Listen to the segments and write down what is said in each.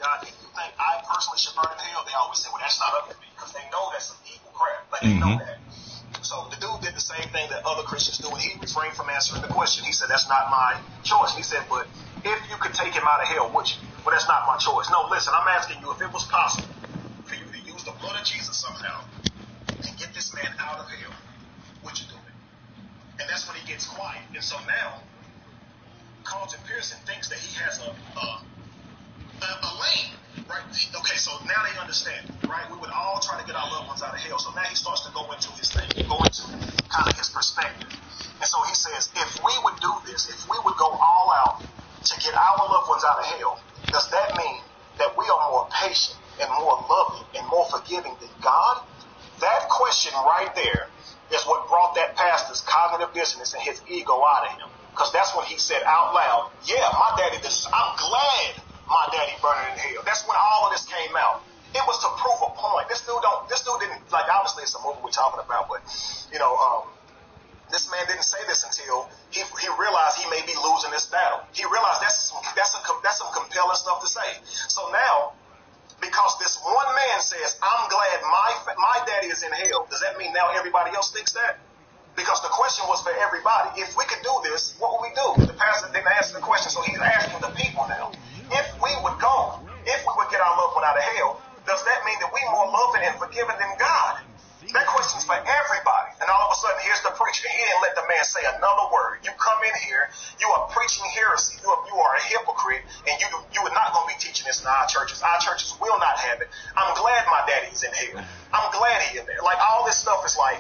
God, if you think I personally should burn in hell, they always say, well, that's not up to me, because they know that's some evil crap. Like, they know that. So the dude did the same thing that other Christians do, and he refrained from answering the question. He said, that's not my choice. And he said, but if you could take him out of hell, would you? Well, that's not my choice. No, listen, I'm asking you, if it was possible for you to use the blood of Jesus somehow and get this man out of hell, would you do it? And that's when he gets quiet. And so now, Carlton Pearson thinks that he has a lane, right? Okay, so now they understand, right? We would all try to get our loved ones out of hell. So now he starts to go into his thing, go into kind of his perspective. And so he says, if we would do this, if we would go all out to get our loved ones out of hell, does that mean that we are more patient and more loving and more forgiving than God? That question right there is what brought that pastor's cognitive dissonance and his ego out of him. Because that's when he said out loud, yeah, I'm glad my daddy burning in hell. That's when all of this came out. It was to prove a point. This dude didn't, like, obviously it's a movie we're talking about, but, this man didn't say this until he realized he may be losing this battle. He realized that's some compelling stuff to say. So now, because this one man says, I'm glad my daddy is in hell, does that mean now everybody else thinks that? Because the question was for everybody. If we could do this, what would we do? The pastor didn't answer the question, so he's asking the people now. If we would get our loved one out of hell, does that mean that we're more loving and forgiving than God? That question's for everybody. And all of a sudden, here's the preacher. He didn't let the man say another word. You come in here, you are preaching heresy. You are a hypocrite, and you are not going to be teaching this in our churches. Our churches will not have it. I'm glad my daddy's in hell. I'm glad he's in there. Like, all this stuff is like,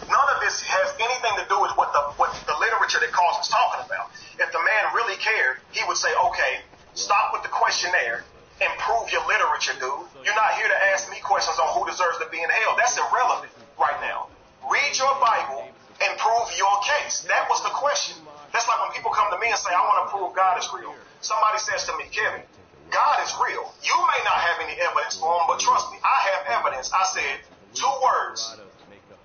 none of this has anything to do with what the literature that Carlton's talking about. If the man really cared, he would say, okay, stop with the questionnaire and prove your literature, dude. You're not here to ask me questions on who deserves to be in hell. That's irrelevant right now. Read your Bible and prove your case. That was the question. That's like when people come to me and say, I want to prove God is real. Somebody says to me, Kevin, God is real. You may not have any evidence for him, but trust me, I have evidence. I said 2 words.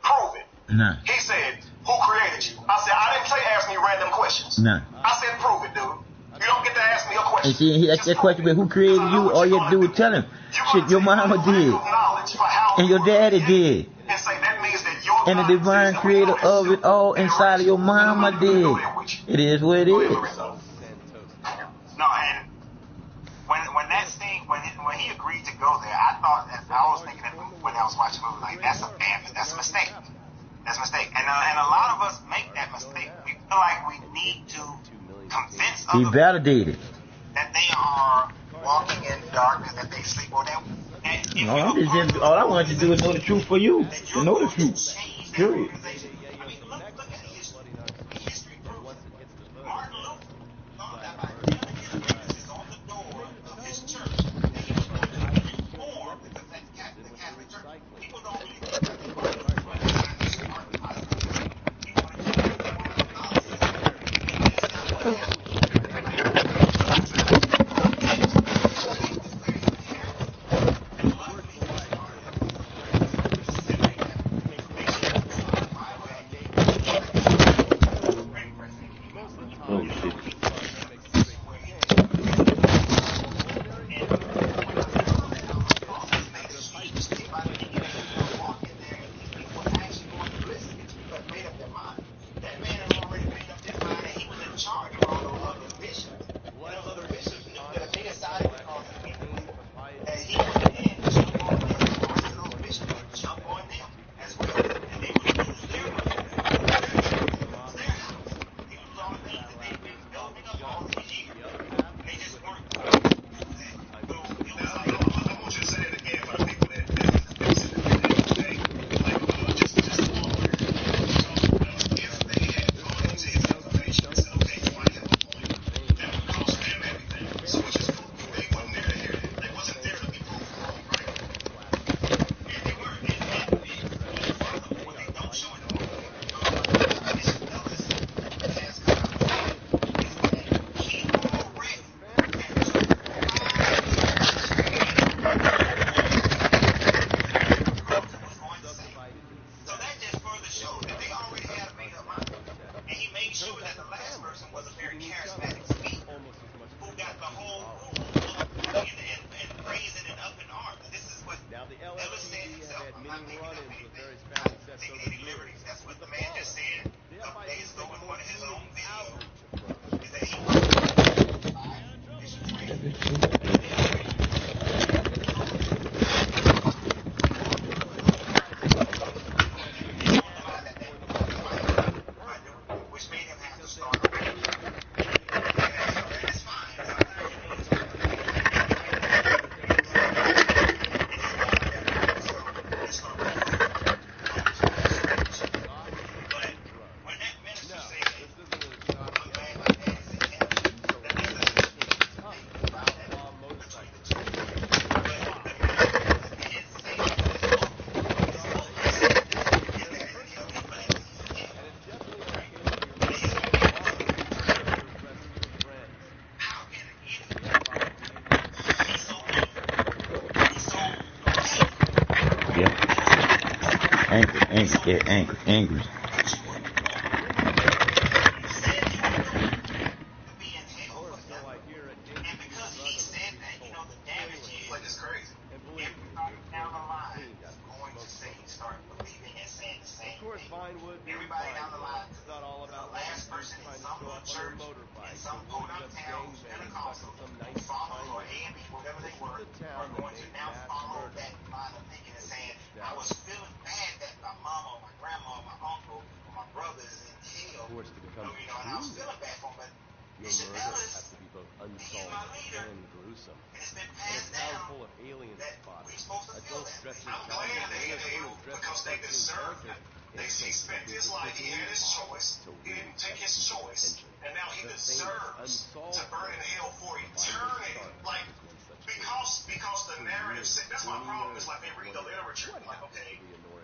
Prove it. No. He said, who created you? I said, I didn't say ask me random questions. No. I said, prove it, dude. You don't get to ask me a question. And see, he asked that question about who created you, all you have to do is tell him. Shit, your mama did. And your daddy did. And say that means that your and the divine creator of it all inside of your mama did. It is what it is. No, and when that thing, when he agreed to go there, I was thinking that when I was watching the movie, like, that's a mistake. That's a mistake. And a lot of us make that mistake. We feel like we need to convince He others validated that they are walking in darkness, that they sleep or that. All I want you to do is know the truth for you. To know the truth. Period. Which made him have to start over. That's fine. But when that minister said, look back like that, Angry. everybody down the line, the last person in some little church, in some podunk town, Pentecostal, who follow or A&B, whatever they were, are going to now follow that line of thinking and saying, I was feeling bad that my mama or my grandma or my uncle or my brother is in hell. And I was feeling bad for them, but Bishop Ellis being my leader, and it's been passed down that we're supposed to feel that. I'm glad they in hell because they deserve it. He spent his life, he had his choice, he didn't take his choice, and now he deserves to burn in hell for eternity. Like, because the narrative said, that's my problem, is like they read the literature, like, okay,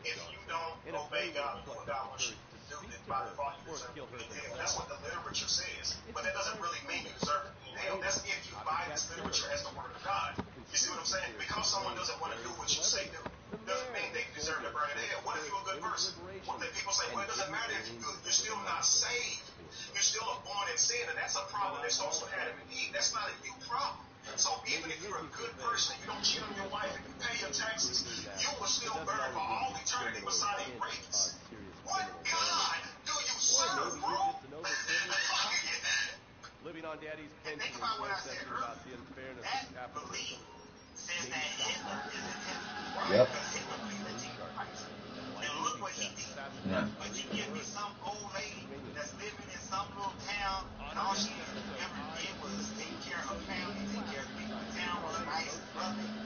if you don't obey God and do what God wants you to do, then by default you deserve to be in hell. That's what the literature says, but that doesn't really mean you deserve to be in hell. That's if you buy this literature as the word of God. You see what I'm saying? Because someone doesn't want to do what you say do, doesn't mean they deserve to burn in hell. What if you're a good person? What if people say, well, it doesn't matter if you're good, you're still not saved. You're still born in sin, and that's a problem that starts with Adam and Eve. That's not a you problem. So even if you're a good person, you don't cheat on your wife, and you pay your taxes, you will still burn for all eternity beside a rapist. What God do you serve, bro? Living on daddy's pension. Think about what I said earlier. That belief says that Hitler is in heaven. Yep. Because Hitler believed that Jesus Christ. And look what he did. Yeah. But you give me some old lady that's living in some little town, and all she ever did was take care of her family, take care of the people in town, was nice and loving,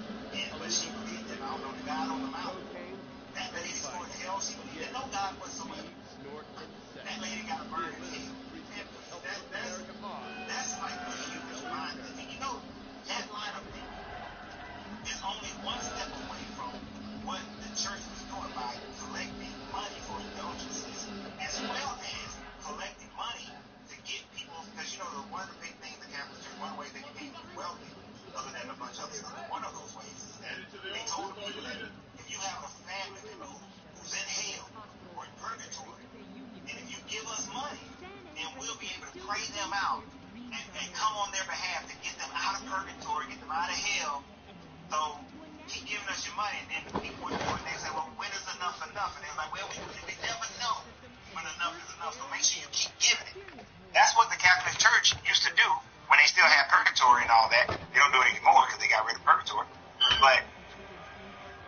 but she believed in, I don't know, the God on the mountain. That lady's going to hell. She believed in no God whatsoever. That lady got to burn in hell. That's like a huge mindset. And you know, that line of thinking is only one step away from what the church was doing by collecting money for indulgences, as well as collecting money to get people, because you know, one of the big things the Catholic Church, one way they became wealthy, other than a bunch of other stuff, one of those ways is that they told people that if you have a family member who's in hell or in purgatory, and if you give us money, then we'll be able to pray them out and come on their behalf to get them out of purgatory, get them out of hell. So keep giving us your money, and then people would do it, and they say, well, when is enough enough? And they're like, well, we never know when enough is enough, so make sure you keep giving it. That's what the Catholic Church used to do when they still had purgatory and all that. They don't do it anymore because they got rid of purgatory. But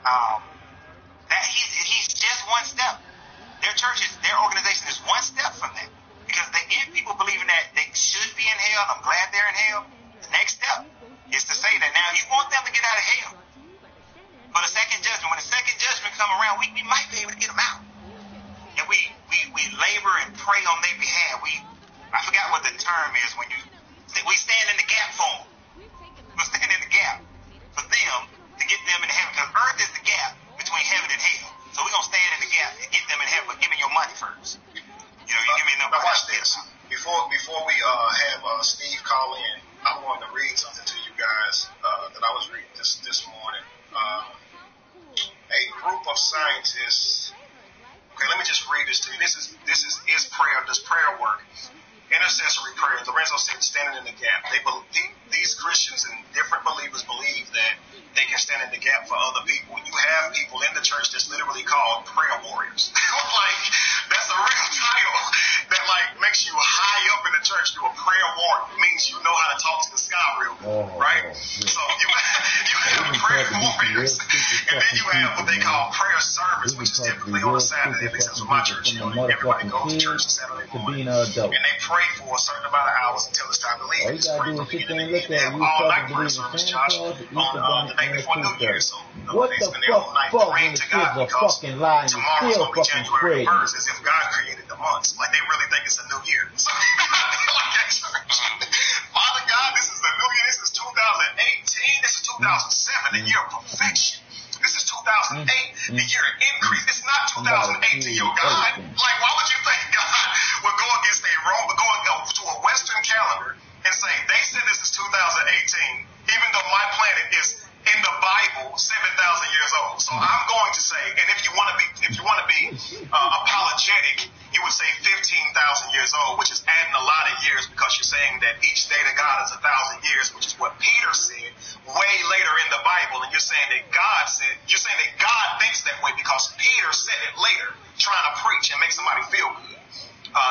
that he's just one step. Their church their organization is one step from that. Because they get people believing that they should be in hell, and I'm glad they're in hell. The next step is to say that now you want them to get out of hell. For the second judgment, when the second judgment come around, we might be able to get them out. And we labor and pray on their behalf. I forgot what the term is when we stand in the gap for them. We stand in the gap for them to get them in heaven. Because earth is the gap between heaven and hell. So we're going to stand in the gap and get them in heaven, but give me your money first. You know, you give me a number. Now watch this. Before we have Steve call in, I'm going to read something to you guys that I was reading this morning. A group of scientists. Okay, let me just read this to you. This is prayer. This prayer work. Intercessory prayer. Lorenzo said standing in the gap. These Christians and different believers believe that they can stand in the gap for other people. You have people in the church that's literally called prayer warriors. Like, that's a real title that like makes you high up in the church. Do a prayer warrior. It means you know how to talk to the sky real good, right? So you have prayer warriors, and then you have what they call prayer service, which is typically on a Saturday, at least that's what my church. Everybody goes to church on Saturday morning, and they pray for a certain amount of hours until it's time to leave. All you gotta do is sit there and look at it. You all-night talking prayer to service, the Josh, Santa Claus, on the day before New Year. So what they the spend their whole night fuck praying when the to kids God are because fucking lying and tomorrow's still gonna be fucking January spreading? 1st, as if God created the months. Like they really think it's a new year. So like at church, Father God, this is the new year. This is 2018. This is 2007, the year of perfection. This is 2008, the year of increase. It's not 2008 to your God. Like, why would you think God would go against a Rome, go to a Western calendar and say they said this is 2018, even though my planet is in the Bible 7,000 years old. So I'm going to say, and if you want to be apologetic, you would say 15,000 years old, which is adding a lot of years because you're saying that each day to God is 1,000 years, which is what Peter said way later in the Bible. And you're saying that God thinks that way because Peter said it later, trying to preach and make somebody feel good.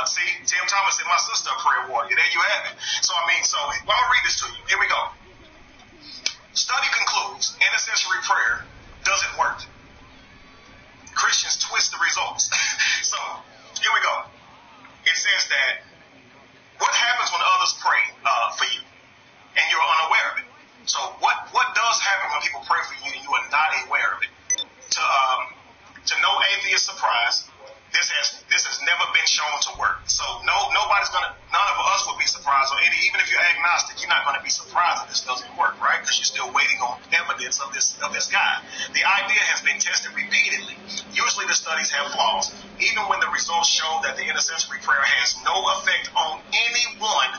See, Tim Thomas and my sister, a prayer warrior. There you have it. So I'm going to read this to you. Here we go. Study concludes intercessory prayer doesn't work. Christians twist the results. So here we go. It says that what happens when others pray for you and you're unaware of it? So what does happen when people pray for you and you are not aware of it? To no atheist surprise, this has never been shown to work. So none of us would be surprised, or even if you're agnostic, you're not going to be surprised that this doesn't work, right? Because you're still waiting on evidence of this guy. The idea has been tested repeatedly. Usually the studies have flaws. Even when the results show that the intercessory prayer has no effect on anyone,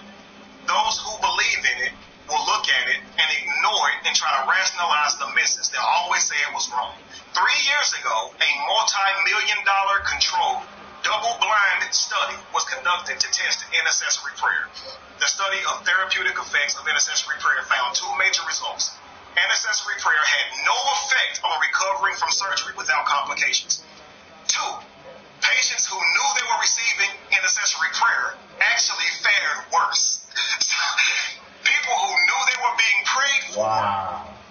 those who believe in it will look at it and ignore it and try to rationalize the misses. They'll always say it was wrong. 3 years ago, a multi-million-dollar controlled double-blind study was conducted to test intercessory prayer. The study of therapeutic effects of intercessory prayer found two major results. Intercessory prayer had no effect on recovering from surgery without complications. 2, patients who knew they were receiving intercessory prayer actually fared worse. People who knew they were being prayed for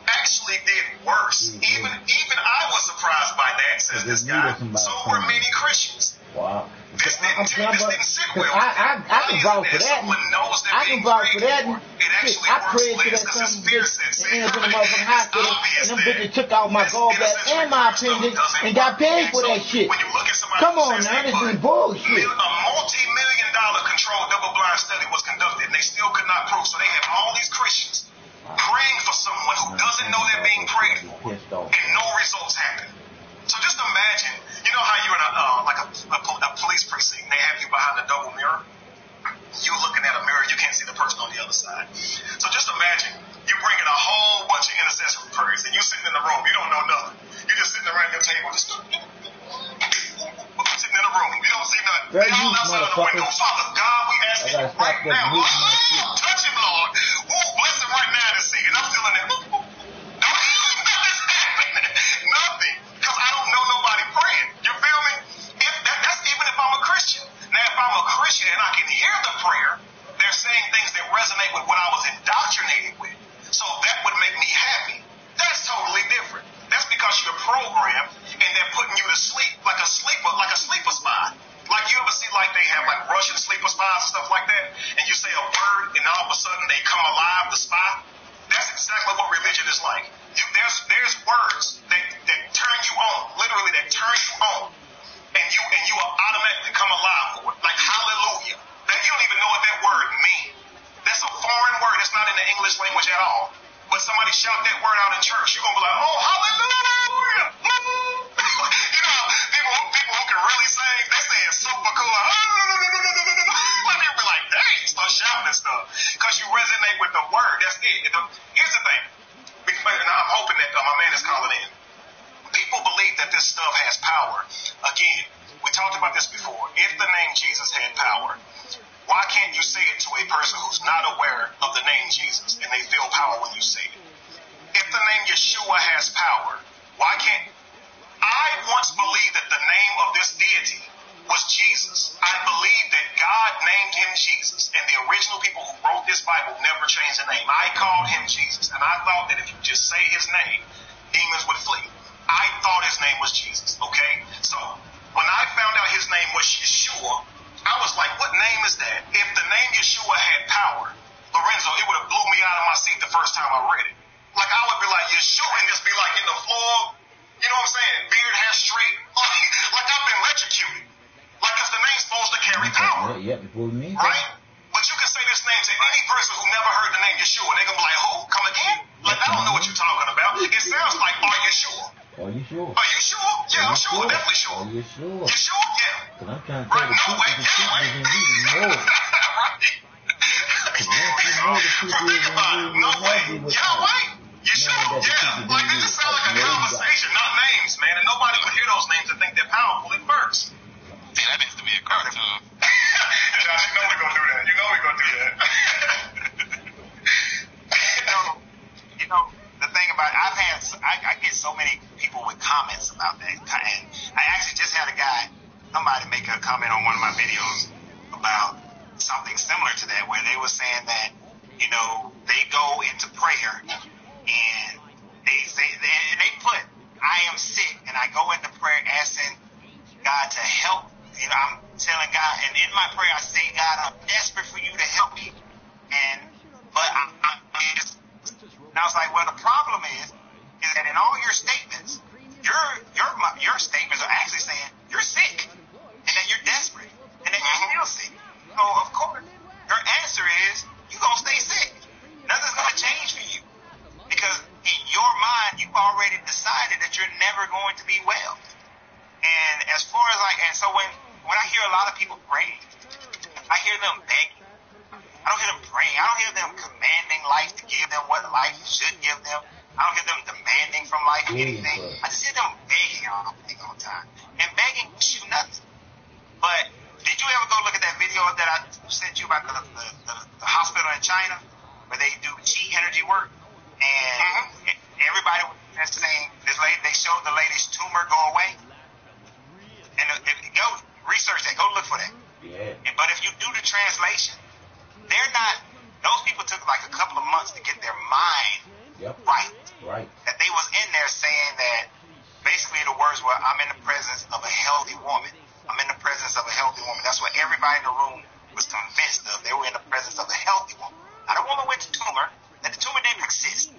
actually did worse. Even I was surprised by that, says this guy. So were many Christians. Wow. This didn't sit well. I can vouch for that. I can vouch for that. I prayed to that something bitch and ended up in the motherfucking hospital, and them bitches took out my gallbladder and my appendix and got paid for that shit. Come on now, this is bullshit. A multi-million-dollar controlled double-blind study was conducted, and they still could not prove. So they have all these Christians praying for someone who doesn't know they're being prayed for, and no results happen. So just imagine, you know how you're in a police precinct, and they have you behind a double mirror? You looking at a mirror, you can't see the person on the other side. So just imagine, you bringing a whole bunch of intercessory prayers, and you sitting in the room, you don't know nothing. You're just sitting around your table, just sitting in the room, you don't see nothing. They all outside of the window. Father God, we ask you right now, touch him, Lord. Bless him right now to see it. I'm feeling it. Nothing's happening. Nothing. Because I don't know nobody praying. You feel me? That's even if I'm a Christian. Now, if I'm a Christian and I can hear the prayer, they're saying things that resonate with what I was indoctrinated with. So that would make me happy. That's totally different. That's because you're programmed and they're putting you to sleep like a sleeper spy. Like you ever see like they have like Russian sleeper spies and stuff like that, and you say a word and all of a sudden they come alive, the spy? That's exactly what religion is like. There's words that turn you on, literally that turn you on, and you will automatically come alive for it. Like hallelujah. That you don't even know what that word means. That's a foreign word. It's not in the English language at all. But somebody shout that word out in church, you're gonna be like, oh hallelujah. You know, people who can really sing, they say it's super cool. People be like, dang, start shouting and stuff. Because you resonate with the word. That's it. Here's the thing. And I'm hoping that my man is calling in. People believe that this stuff has power. Again, we talked about this before. If the name Jesus had power, why can't you say it to a person who's not aware of the name Jesus and they feel power when you say it? If the name Yeshua has power, why can't... I once believed that the name of this deity was Jesus. I believe that God named him Jesus, and the original people who wrote this Bible never changed the name. I called him Jesus, and I thought that if you just say his name, demons would flee. I thought his name was Jesus, okay? So when I found out his name was Yeshua, I was like, what name is that? If the name Yeshua had power, Lorenzo, it would have blew me out of my seat the first time I read it. Like, I would be like, Yeshua, and just be like in the floor, you know what I'm saying? Beard, hair straight, like I've been electrocuted. Like, because the name's supposed to carry power. Yeah, me. Right? But you can say this name to any person who never heard the name Yeshua, and they're going to be like, who? Come again? Like, I don't know what you're talking about. It sounds like, are you sure? Are you sure? Are you sure? Yeah, I'm sure. Definitely sure. Are you sure? You sure? Yeah. Because I'm trying to tell the truth, the truth is in you. No. Think about it. No way. Yahweh. You sure? Yeah. Like, this just sounds like a conversation, not names, man. And nobody would hear those names and think they're powerful at first. See, that needs to be a cartoon. Josh, you know we're going to do that. You know we're going to do that. You know, the thing about it, I get so many people with comments about that. And I actually just had somebody make a comment on one of my videos about something similar to that, where they were saying that, you know, they go into prayer and they say, and they put, I am sick, and I go into prayer asking God to help. You know, I'm telling God, and in my prayer I say, God, I'm desperate for you to help me. But I was like, well, the problem is that in all your statements, your statements are actually saying you're sick, and that you're desperate, and that you're still sick. So of course, your answer is you're gonna stay sick. Nothing's gonna change for you, because in your mind you've already decided that you're never going to be well. And as far as so when I hear a lot of people praying, I hear them begging. I don't hear them praying. I don't hear them commanding life to give them what life should give them. I don't hear them demanding from life anything. I just hear them begging all the time. And begging you nothing. But did you ever go look at that video that I sent you about the hospital in China where they do chi energy work? And everybody was saying, they showed the lady's tumor go away. And go research that. Go look for that. Yeah. But if you do the translation, those people took like a couple of months to get their mind right. That they was in there saying that basically the words were, I'm in the presence of a healthy woman. I'm in the presence of a healthy woman. That's what everybody in the room was convinced of. They were in the presence of a healthy woman. Not a woman with a tumor, that the tumor didn't exist.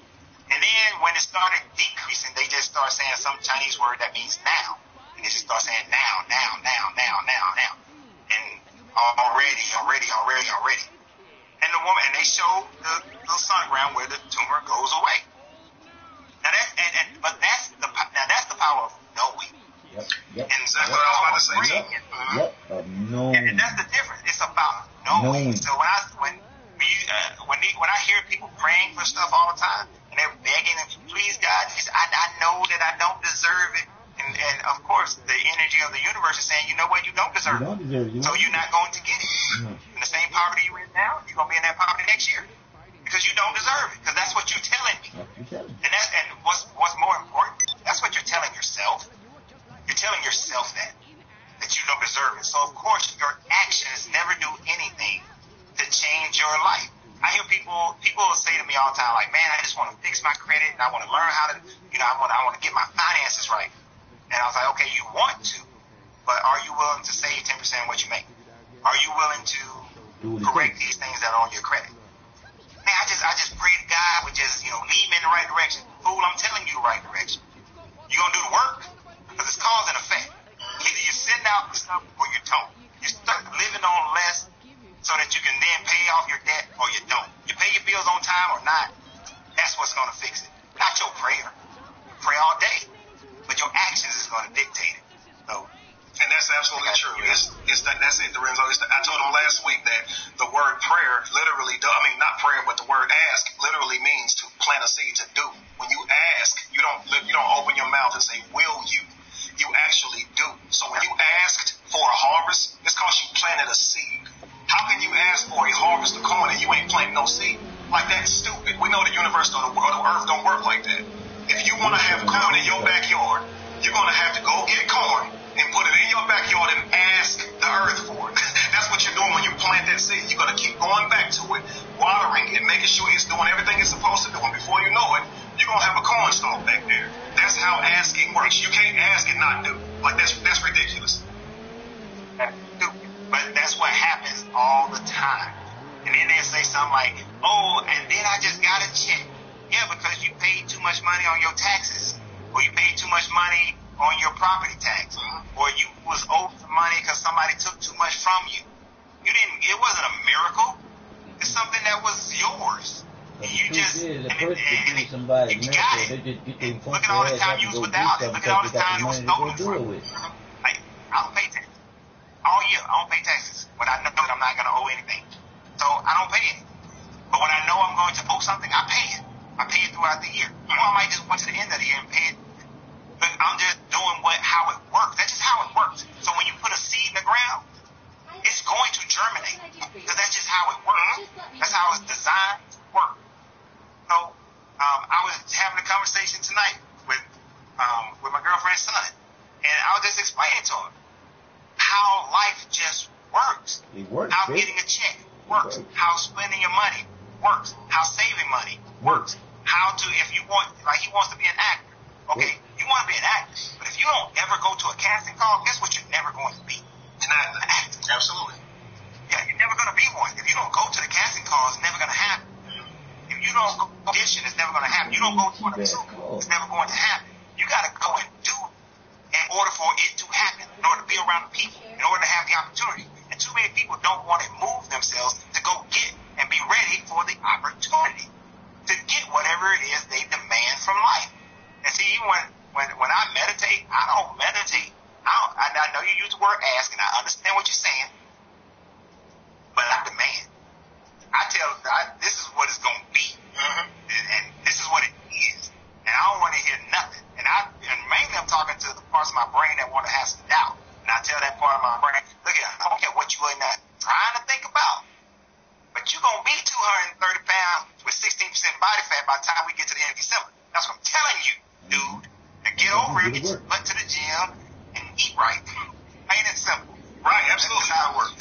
And then when it started decreasing, they just started saying some Chinese word that means now. And they just start saying now. And already. And the woman, and they showed the sonogram where the tumor goes away. Now that's the power of knowing. Yep. And that's what I was about to say. And that's the difference. It's about knowing. So when I hear people praying for stuff all the time, and they're begging, please God, I know that I don't deserve it. And of course, the energy of the universe is saying, you know what, you don't deserve it. So you're not going to get it. In the same poverty you're in now, you're going to be in that poverty next year. Because you don't deserve it. Because that's what you're telling me. And what's more important, that's what you're telling yourself. You're telling yourself that you don't deserve it. So of course, your actions never do anything to change your life. I hear people will say to me all the time, like, man, I just want to fix my credit, and I want to learn how to, I want to get my finances right. And I was like, okay, you want to, but are you willing to save 10% of what you make? Are you willing to correct these things that are on your credit? Man, I just pray to God would just, lead me in the right direction. Fool, I'm telling you the right direction. You gonna do the work? Because it's cause and effect. Either you're sitting out the stuff or you don't. You start living on less so that you can then pay off your debt, or you don't. You pay your bills on time or not. That's what's gonna fix it. Not your prayer. Pray all day. But your actions is going to dictate it. So, and that's absolutely true. That's it, Lorenzo. I told him last week that the word prayer literally, not prayer, but the word ask literally means to plant a seed, to do. When you ask, you don't open your mouth and say, will you? You actually do. So when you asked for a harvest, it's because you planted a seed. How can you ask for a harvest of corn and you ain't planting no seed? Like, that's stupid. We know the universe or the earth don't work like that. If you want to have corn in your backyard, you're going to have to go get corn and put it in your backyard and ask the earth for it. That's what you're doing when you plant that seed. You're going to keep going back to it, watering it, making making sure it's doing everything it's supposed to do. And before you know it, you're going to have a corn stalk back there. That's how asking works. You can't ask and not do. Like, that's ridiculous. That's stupid. But that's what happens all the time. And then they say something like, oh, and then I just got a check. Yeah, because you paid too much money on your taxes. Or you paid too much money on your property tax. Or you was owed some money because somebody took too much from you. It wasn't a miracle. It's something that was yours. And you just, you got it. Look at all the time you was without it. Look at all the time you was stolen from. Like, I don't pay taxes. All year, I don't pay taxes. When I know that I'm not going to owe anything. So I don't pay it. But when I know I'm going to owe something, I pay it. I pay it throughout the year. Or I might just wait to the end of the year and pay it. But I'm just doing how it works. That's just how it works. So when you put a seed in the ground, it's going to germinate. Because that's just how it works. That's how it's designed to work. So I was having a conversation tonight with my girlfriend's son. And I was just explaining to him how life just works. It works. How getting a check works. How spending your money works. How saving money works. How to, if you want, like he wants to be an actor. Okay, you want to be an actor. But if you don't ever go to a casting call, guess what you're never going to be? An actor. Absolutely. Yeah, you're never going to be one. If you don't go to the casting call, it's never going to happen. If you don't go to audition, it's never going to happen. You don't go to an audition, it's never going to happen. You got to go and do it in order for it to happen, in order to be around the people, in order to have the opportunity. And too many people don't want to move themselves to go get and be ready for the opportunity to get whatever it is they demand from life. And see, when I meditate, I don't meditate. I know you use the word ask, and I understand what you're saying, but I demand. This is what it's going to be, and this is what it is, and I don't want to hear nothing. And mainly I'm talking to the parts of my brain that want to have some doubt, and I tell that part of my brain, look at, I don't care what you ain't not trying to think about, but you're going to be 230 pounds with 16% body fat by the time we get to the end of December. That's what I'm telling you, dude. And get over it, get your butt to the gym, and eat right. Plain and simple. Right, absolutely. That's how it works.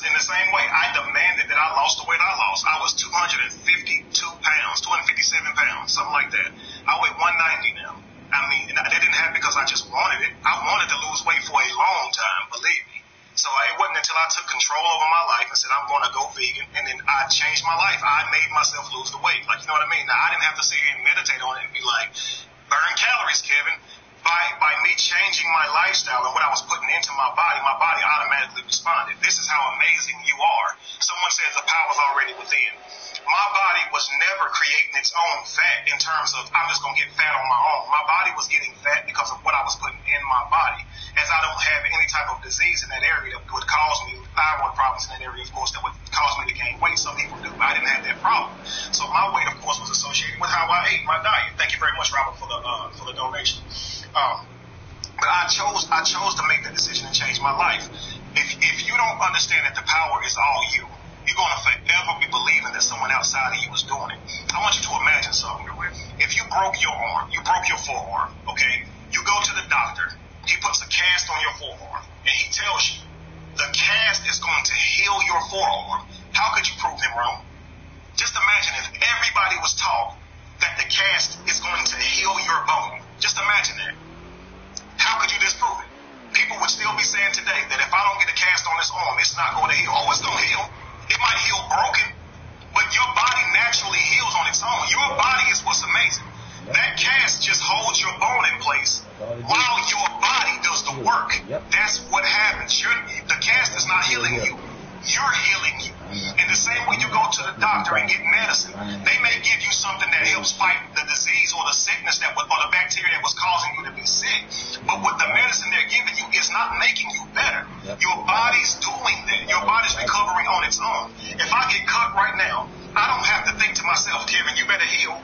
In the same way, I demanded that I lost the weight I lost. I was 252 pounds, 257 pounds, something like that. I weigh 190 now. I mean, and they didn't have it because I just wanted it. I wanted to lose weight for a long time, believe me. So it wasn't until I took control over my life and said, I'm going to go vegan, and then I changed my life. I made myself lose the weight. Like, you know what I mean? Now, I didn't have to sit here and meditate on it and be like, burn calories, Kevin. By me changing my lifestyle and what I was putting into my body automatically responded. This is how amazing you are. Someone says the power's already within. My body was never creating its own fat in terms of I'm just going to get fat on my own. My body was getting fat because of what I was putting in my body. As I don't have any type of disease in that area that would cause me thyroid problems in that area, of course, that would cause me to gain weight. Some people do, but I didn't have that problem. So my weight, of course, was associated with how I ate, my diet. Thank you very much, Robert, for the donation. But I chose to make the decision and change my life. If you don't understand that the power is all you, you're going to forever be believing that someone outside of you is doing it. I want you to imagine something. If you broke your arm, you broke your forearm, okay? You go to the doctor. He puts a cast on your forearm, and he tells you the cast is going to heal your forearm. How could you prove him wrong? Just imagine if everybody was taught that the cast is going to heal your bone. Just imagine that. How could you disprove it? People would still be saying today that if I don't get a cast on this arm, it's not going to heal. Oh, it's going to heal. It might heal broken, but your body naturally heals on its own. Your body is what's amazing. That cast just holds your bone in place while your body does the work. That's what happens. The cast is not healing you. You're healing you. In the same way you go to the doctor and get medicine, they may give you something that helps fight the disease or the sickness or the bacteria that was causing you to be sick. But what the medicine they're giving you is not making you better. Your body's doing that. Your body's recovering on its own. If I get cut right now, I don't have to think to myself, Kevin, you better heal.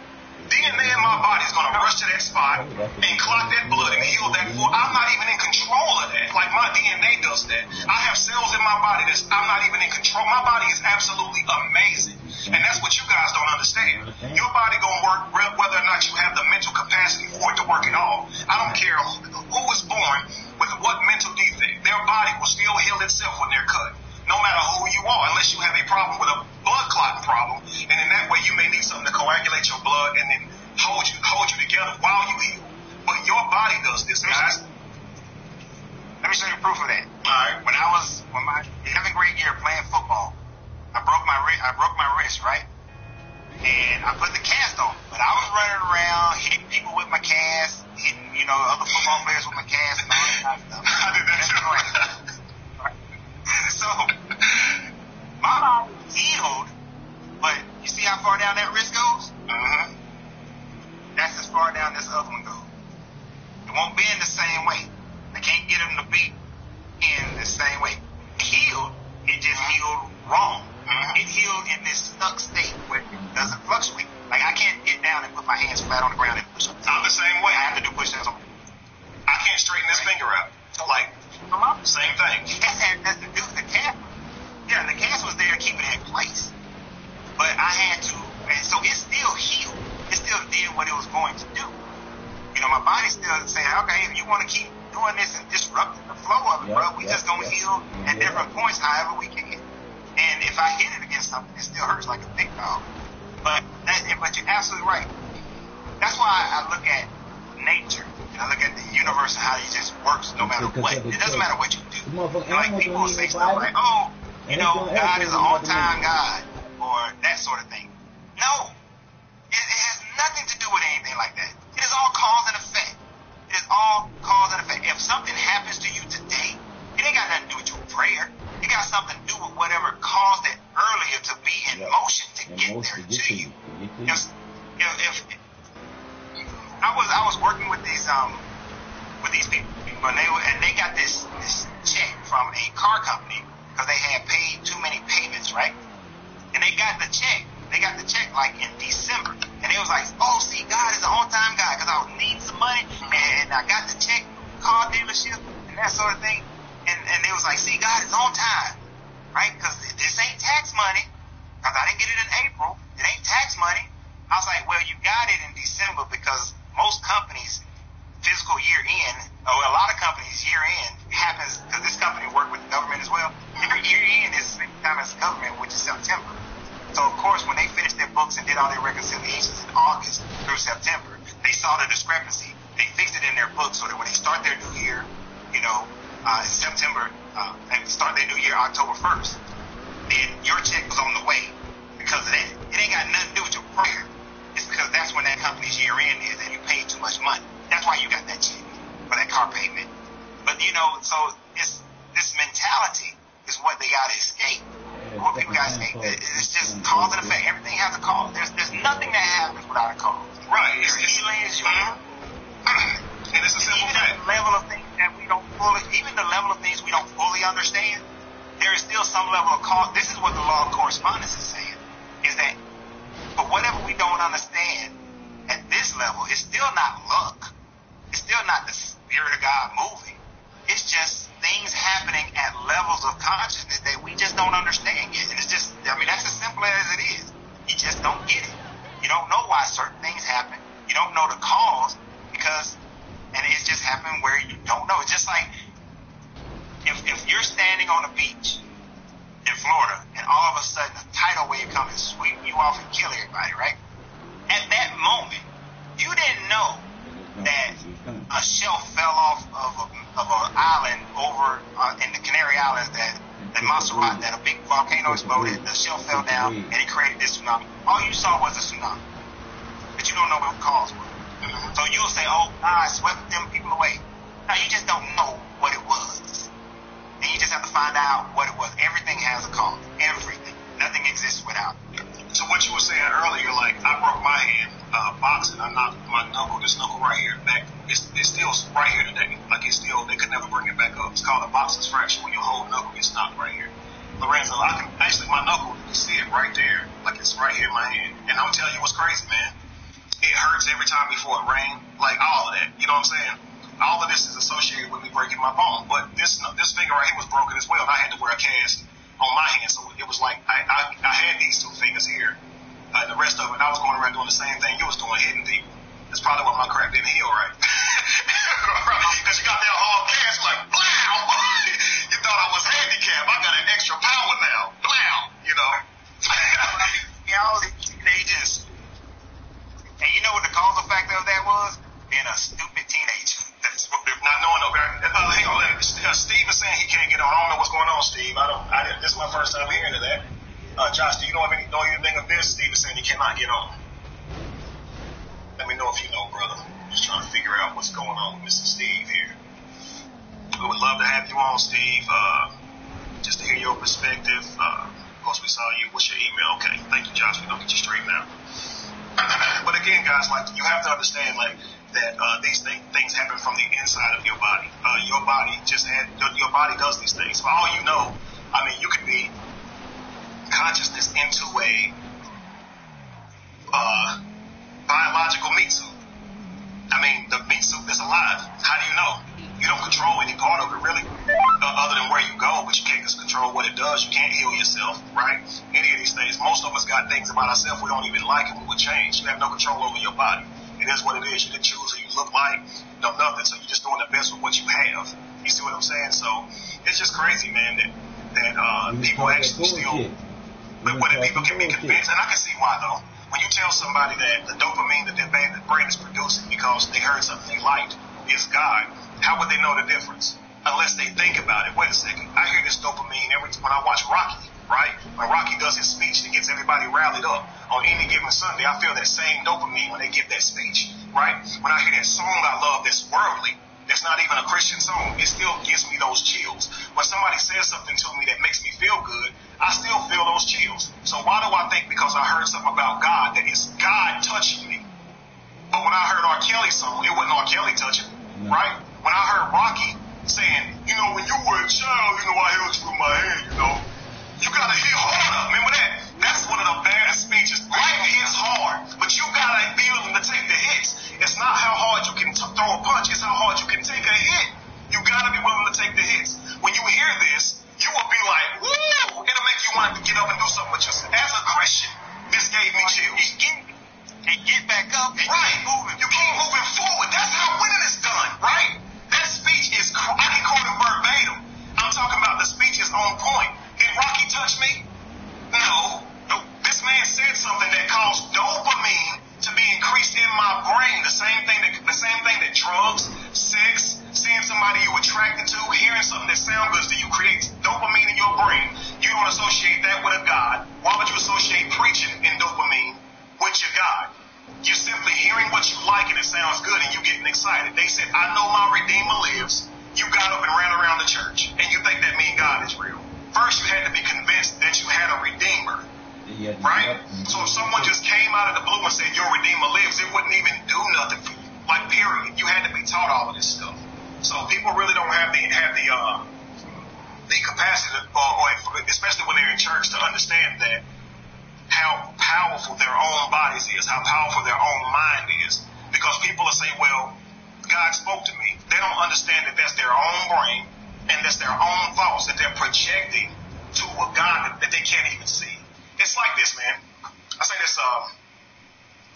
DNA in my body is going to rush to that spot and clot that blood and heal that. I'm not even in control of that. Like my DNA does that. I have cells in my body that I'm not even in control. My body is absolutely amazing. And that's what you guys don't understand. Your body going to work whether or not you have the mental capacity for it to work at all. I don't care who is born with what mental defect. Their body will still heal itself when they're cut. No matter who you are, unless you have a problem with a blood clotting problem, and in that way you may football players with my cast and all that kind of stuff. I did that too. So, my arm healed, but you see how far down that wrist goes? Mm-hmm. That's as far down this other one goes. It won't bend the same way. I can't get them to be in the same way. It healed, it just healed wrong. Mm-hmm. It healed in this stuck state where it doesn't fluctuate. Like, I can't get down and put my hands flat on the ground and push up. I'm the same way. I have to do push-ups. I can't straighten this finger out. So, like, same thing. That's the dude, the cast. Yeah, the cast was there to keep it in place. But I had to, and so it still healed. It still did what it was going to do. You know, my body still saying, okay, if you want to keep doing this and disrupting the flow of it, bro, we just gonna heal at different points however we can. And if I hit it against something, it still hurts like a big dog. But you're absolutely right. That's why I look at nature and I look at the universe and how it just works no matter what. It doesn't matter what you do. Like, people will say stuff like, oh, you know, God is an on-time God or that sort of thing. No. It has nothing to do with anything like that. It is all cause and effect. It is all cause and effect. If something happens to you today, it ain't got nothing to do with your prayer. It got something to do with whatever caused it earlier to be in motion to get there to you. If I was working with these people, and they got this check from a car company because they had paid too many payments, right? And they got the check. They got the check like in December, and it was like, oh, see, God is an on-time God because I was needing some money, and I got the check from the car dealership and that sort of thing, and they was like, see, God is on time, right? Because this ain't tax money, because I didn't get it in April. It ain't tax money. I was like, well, you got it in December because most companies' fiscal year end, or a lot of companies' year end happens because this company worked with the government as well. Their year end is the same time as the government, which is September. So, of course, when they finished their books and did all their reconciliations in August through September, they saw the discrepancy. They fixed it in their books so that when they start their new year, in September, and start their new year October 1st, then your check was on the way because of that. It ain't got nothing to do with your prayer. It's because that's when that company's year end is and you paid too much money. That's why you got that check for that car payment. But, so it's this mentality is what they got to escape. What people got to escape. It's just cause and effect. Everything has a cause. There's nothing that happens without a cause. Right. It's healing. And it's a simple fact. Even the level of things we don't fully understand, there is still some level of cause. This is what the law of correspondence is saying, is that for whatever we don't understand at this level, it's still not luck. It's still not the Spirit of God moving. It's just things happening at levels of consciousness that we just don't understand yet. And it's just, that's as simple as it is. You just don't get it. You don't know why certain things happen. You don't know the cause and it's just happened where you don't know. It's just like if you're standing on a beach in Florida and all of a sudden a tidal wave comes and sweep you off and kill everybody, right? At that moment, you didn't know that a shelf fell off of an island over in the Canary Islands that Montserrat, that a big volcano exploded, the shelf fell down, and it created this tsunami. All you saw was a tsunami, but you don't know what the cause was. So you'll say, oh, God swept them people away. No, you just don't know what it was. And you just have to find out what it was. Everything has a cause. Everything. Nothing exists without it. So what you were saying earlier, like, I broke my hand boxing. I knocked my knuckle, this knuckle right here, back. It's still right here today. Like, they could never bring it back up. It's called a boxer's fracture when your whole knuckle gets knocked right here. Lorenzo, my knuckle, you can see it right there. Like, it's right here in my hand. And I'm telling you what's crazy, man. It hurts every time before it rains. Like, all of that. You know what I'm saying? All of this is associated with me breaking my bone. But this finger right here was broken as well. And I had to wear a cast on my hand. So it was like, I had these two fingers here. The rest of it, I was going around doing the same thing you was doing, hitting people. That's probably why my crap didn't heal right. Because you got that hard cast, like, blow! You thought I was handicapped. I got an extra power now. Blow! You know? They just... And you know what the causal factor of that was? Being a stupid teenager. That's what it was. Not knowing hang on. Steve is saying he can't get on. I don't know what's going on, Steve. This is my first time hearing of that. Josh, do you know anything of this? Steve is saying he cannot get on. Let me know know if you know, brother. Just trying to figure out what's going on with Mr. Steve here. We would love to have you on, Steve, just to hear your perspective. Of course, we saw you. What's your email? Okay, thank you, Josh. We're going to get you straight now. But again, guys, like, you have to understand, like, that these things happen from the inside of your body. Your body your body does these things. For all you know, I mean, you could be consciousness into a biological meat suit. I mean, the meat suit is alive. How do you know? You don't control any part of it, really, other than where you go, but you can't just control what it does. You can't heal yourself, right? Any of these things. Most of us got things about ourselves we don't even like and we would change. You have no control over your body. It is what it is. You didn't choose who you look like, no nothing. So you're just doing the best with what you have. You see what I'm saying? So it's just crazy, man, that people actually still, people can be convinced, and I can see why, though. When you tell somebody that the dopamine that their brain is producing because they heard something they liked is God, how would they know the difference? Unless they think about it. Wait a second. I hear this dopamine when I watch Rocky, right? When Rocky does his speech and gets everybody rallied up on any given Sunday, I feel that same dopamine when they give that speech, right? When I hear that song I love that's worldly, that's not even a Christian song, it still gives me those chills. When somebody says something to me that makes me feel good, I still feel those chills. So why do I think because I heard something about God that it's God touching me? But when I heard R. Kelly's song, it wasn't R. Kelly touching me, right? When I heard Rocky saying, you know, when you were a child, you know, I held you in my hand, you know, you gotta hit harder. Remember that? That's one of the baddest speeches. Life hits hard, but you gotta be willing to take the hits. It's not how hard you can throw a punch, it's how hard you can take a hit. You gotta be willing to take the hits. When you hear this, you will be like, woo! It'll make you want to get up and do something with yourself. As a Christian, this gave me chills. And get back up and right. keep moving. You keep moving forward. That's how winning is done, right? That speech is, I can quote it verbatim. I'm talking about the speech is on point. Did Rocky touch me? No. This man said something that caused dopamine to be increased in my brain. The same thing that drugs, sex, seeing somebody you're attracted to, hearing something that sounds good to you creates dopamine in your brain. You don't associate that with a God. Why would you associate preaching and dopamine with your God? You're simply hearing what you like and it sounds good and you getting excited. They said, I know my Redeemer lives. You got up and ran around the church and you think that means God is real. First you had to be convinced that you had a Redeemer. Right? So if someone just came out of the blue and said your Redeemer lives, it wouldn't even do nothing for you. Like, period. You had to be taught all of this stuff. So people really don't have the capacity, or especially when they're in church, to understand that how powerful their own bodies is, how powerful their own mind is. Because people will say, well, God spoke to me. They don't understand that that's their own brain and that's their own thoughts that they're projecting to a God that they can't even see. It's like this, man. I say this, I'll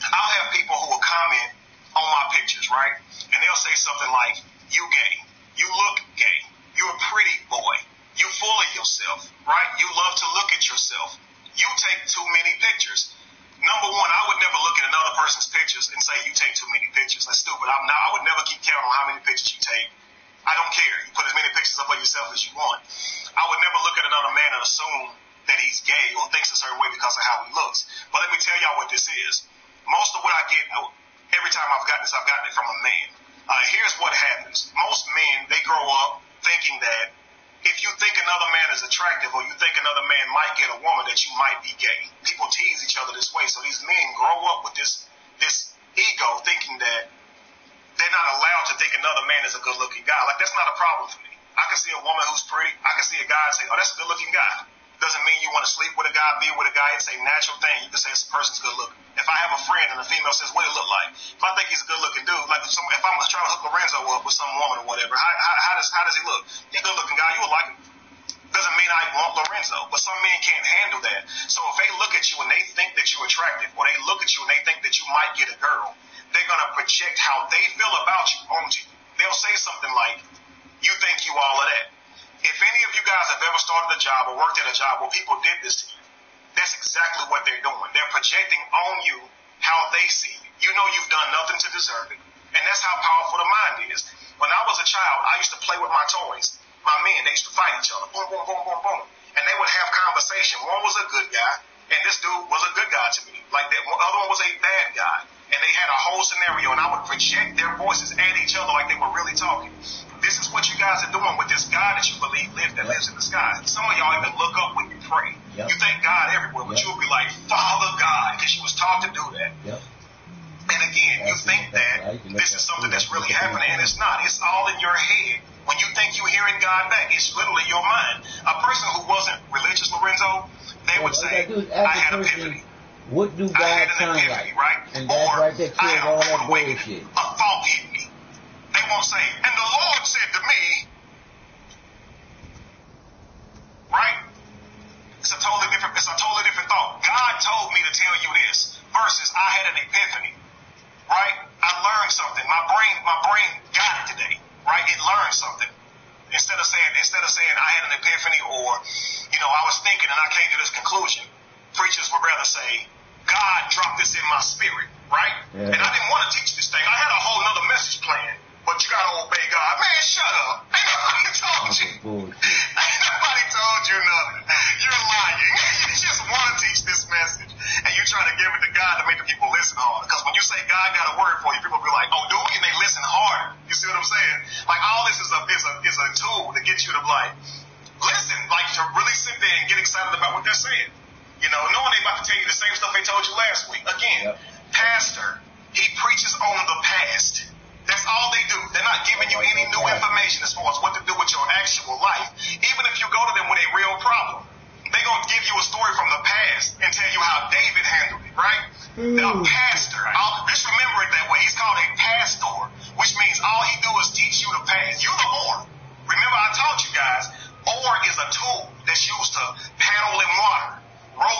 have people who will comment on my pictures, right? And they'll say something like, you gay. You look gay. You're a pretty boy. You full of yourself, right? You love to look at yourself. You take too many pictures. Number one, I would never look at another person's pictures and say you take too many pictures. That's stupid. I would never keep count on how many pictures you take. I don't care. You put as many pictures up of yourself as you want. I would never look at another man and assume that he's gay or thinks a certain way because of how he looks. But let me tell y'all what this is. Most of what I get, every time I've gotten this, I've gotten it from a man. Here's what happens. Most men, they grow up thinking that if you think another man is attractive or you think another man might get a woman, that you might be gay. People tease each other this way. So these men grow up with this ego thinking that they're not allowed to think another man is a good-looking guy. Like, that's not a problem for me. I can see a woman who's pretty. I can see a guy and say, oh, that's a good-looking guy. Doesn't mean you want to sleep with a guy, be with a guy. It's a natural thing. You can say this person's good looking. If I have a friend and a female says, what do you look like? If I think he's a good looking dude, like if I'm trying to hook Lorenzo up with some woman or whatever, how does he look? He's a good looking guy. You would like him. Doesn't mean I want Lorenzo, but some men can't handle that. So if they look at you and they think that you're attractive, or they look at you and they think that you might get a girl, they're going to project how they feel about you onto you. They'll say something like, you think you all of that. If any of you guys have ever started a job or worked at a job where people did this to you, that's exactly what they're doing. They're projecting on you how they see you. You know you've done nothing to deserve it. And that's how powerful the mind is. When I was a child, I used to play with my toys. My men, they used to fight each other. Boom, boom, boom, boom, boom. And they would have conversation. One was a good guy, and this dude was a good guy to me. Like that other one was a bad guy. and they had a whole scenario, and I would project their voices at each other like they were really talking. This is what you guys are doing with this God that you believe lives in the sky. Some of y'all even look up when you pray. Yep. You thank God everywhere, but you'll be like, Father God, because you was taught to do that. Yep. And again, you think that this is something that's really happening, and it's not. It's all in your head. When you think you're hearing God back, it's literally your mind. A person who wasn't religious, Lorenzo, they would say, I had an epiphany. What do God sound like? Right? And that's right there kills all that bullshit. A thought hit me. They won't say, and the Lord said to me, right? It's a totally different thought. God told me to tell you this versus I had an epiphany. Right? I learned something. My brain got it today. Right? It learned something. Instead of saying I had an epiphany or, I was thinking and I came to this conclusion, preachers would rather say, God dropped this in my spirit, right? Yeah. And I didn't want to teach this thing. I had a whole nother message planned, but you gotta obey God. Man, shut up. Ain't nobody told you. Ain't nobody told you nothing. You're lying. You just want to teach this message, and you try to give it to God to make the people listen hard. Because when you say God got a word for you, people be like, oh, do we? And they listen harder. You see what I'm saying? Like all this is a tool to get you to listen, to really sit there and get excited about what they're saying. Knowing they about to tell you the same stuff they told you last week. Again, pastor, he preaches on the past. That's all they do. They're not giving you any new information as far as what to do with your actual life. Even if you go to them with a real problem, they're going to give you a story from the past and tell you how David handled it, right? A pastor, just remember it that way. He's called a pastor, which means all he do is teach you the past. You're the oar. Remember, I taught you guys, oar is a tool that's used to paddle in water. Row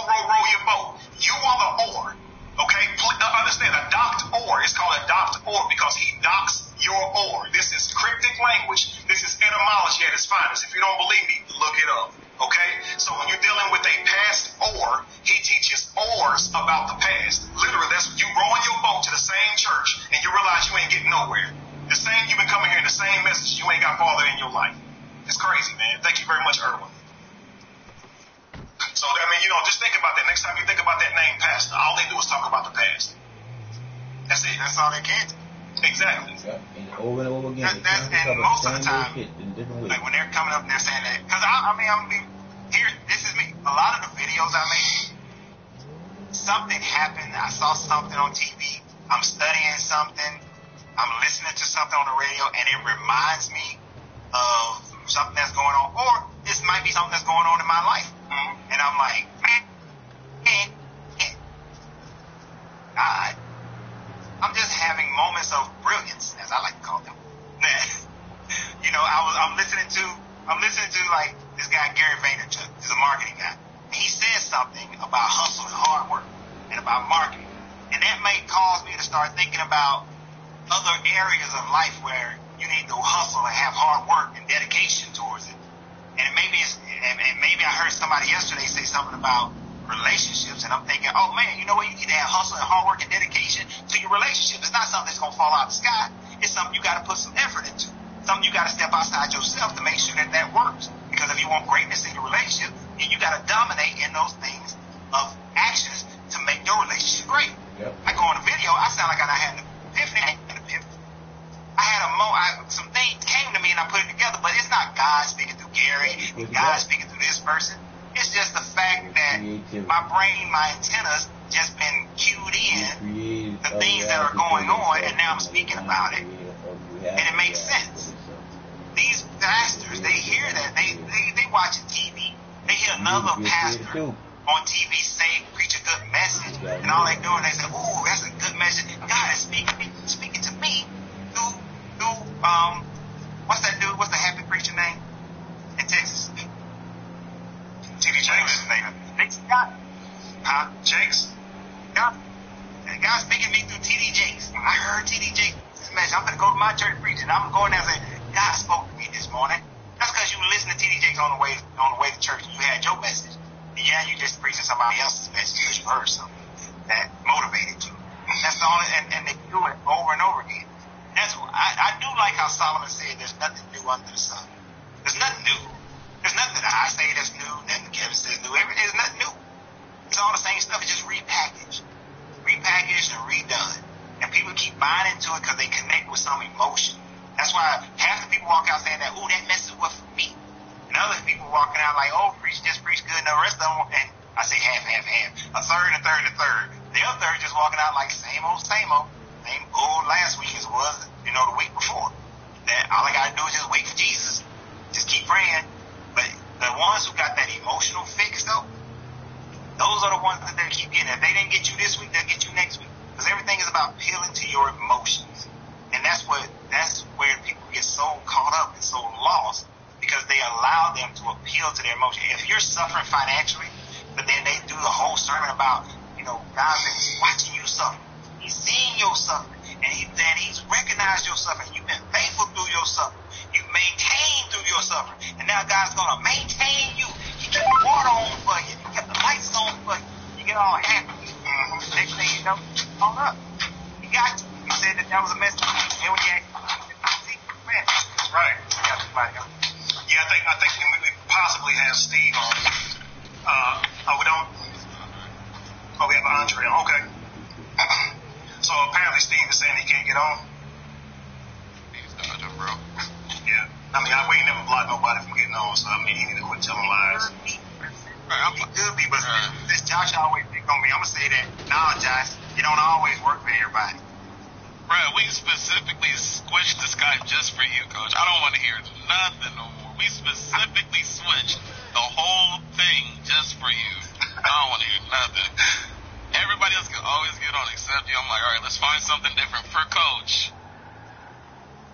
your boat. You are the oar. Okay? Understand, a docked oar is called a docked oar because he docks your oar. This is cryptic language. This is etymology at its finest. If you don't believe me, look it up. Okay? So when you're dealing with a past oar, he teaches oars about the past. Literally, that's you rowing your boat to the same church and you realize you ain't getting nowhere. The same, you've been coming here in the same message, you ain't got farther in your life. It's crazy, man. Thank you very much, Erwin. So, just think about that. Next time you think about that name, pastor, all they do is talk about the past. That's it. That's all they can do. Exactly. And over and over again. And most of the time, when they're coming up and they're saying that, because here, this is me. A lot of the videos I made, something happened. I saw something on TV. I'm studying something. I'm listening to something on the radio, and it reminds me of something that's going on, or this might be something that's going on in my life. And I'm like, God, I'm just having moments of brilliance, as I like to call them. I'm listening to this guy Gary Vaynerchuk. He's a marketing guy. He says something about hustle and hard work and about marketing, and that may cause me to start thinking about other areas of life where you need to hustle and have hard work and dedication towards it. And maybe I heard somebody yesterday say something about relationships, and I'm thinking, oh man, you know what? You need to have hustle and hard work and dedication to your relationship. It's not something that's gonna fall out of the sky. It's something you got to put some effort into. Something you got to step outside yourself to make sure that works. Because if you want greatness in your relationship, then you got to dominate in those things of actions to make your relationship great. Yep. I go on a video, I sound like I had an epiphany. I had some things came to me and I put it together, but it's not God speaking through Gary, God speaking through this person. It's just the fact that my brain, my antennas just been cued in the things that are going on, and now I'm speaking about it, and it makes sense. These pastors, they hear that, they watching TV, they hear another pastor on TV preach a good message, and all they doing, they say, ooh, that's a good message. God is speaking to me through what's that dude? What's the happy preacher name in Texas? T.D. Jakes. Jakes. Jakes? God. And God speaking to me through T.D. Jakes. I heard T.D. Jakes message. I'm going to go to my church preaching. I'm going there and say, God spoke to me this morning. That's because you listened to T.D. Jakes on the way to church and you had your message. And yeah, you just preaching somebody else's message because you heard something that motivated you. That's the only, and they do it over and over again. That's why I do like how Solomon said there's nothing new under the sun. There's nothing new. There's nothing that I say that's new, nothing Kevin says new. There's nothing new. It's all the same stuff. It's just repackaged and redone. And people keep buying into it because they connect with some emotion. That's why half the people walk out saying that, ooh, that message was for me. And other people walking out like, oh, just preach good. And the rest of them, and I say half. A third. The other third just walking out like same old. Same old last week as it was, the week before. That all I got to do is just wait for Jesus. Just keep praying. But the ones who got that emotional fix, though, those are the ones that they keep getting. If they didn't get you this week, they'll get you next week. Because everything is about appealing to your emotions. And that's where people get so caught up and so lost, because they allow them to appeal to their emotions. If you're suffering financially, but then they do the whole sermon about, God's been watching you suffer. He's seeing your suffering. And he's recognized your suffering. You've been faithful through your suffering. You've maintained through your suffering. And now God's going to maintain you. He kept the water on for you. He kept the lights on for you. You get all happy. Next thing you know, hold up. He got you. He said that was a message. And when you ask, right. Yeah, I think we possibly have Steve on. We don't. Oh, we have Andre on. Okay. So apparently Steve is saying he can't get on. He's dodging, bro. Yeah. I mean, we ain't never blocked nobody from getting on, so I mean, he need to quit telling lies. He could be, but this Josh always pick on me. I'm going to say that, nah, Josh, you don't always work for everybody. Bro, we specifically switched the Skype just for you, Coach. I don't want to hear nothing no more. We specifically switched the whole thing just for you. I don't want to hear nothing. Everybody else can always get on except you. I'm like, all right, let's find something different for Coach.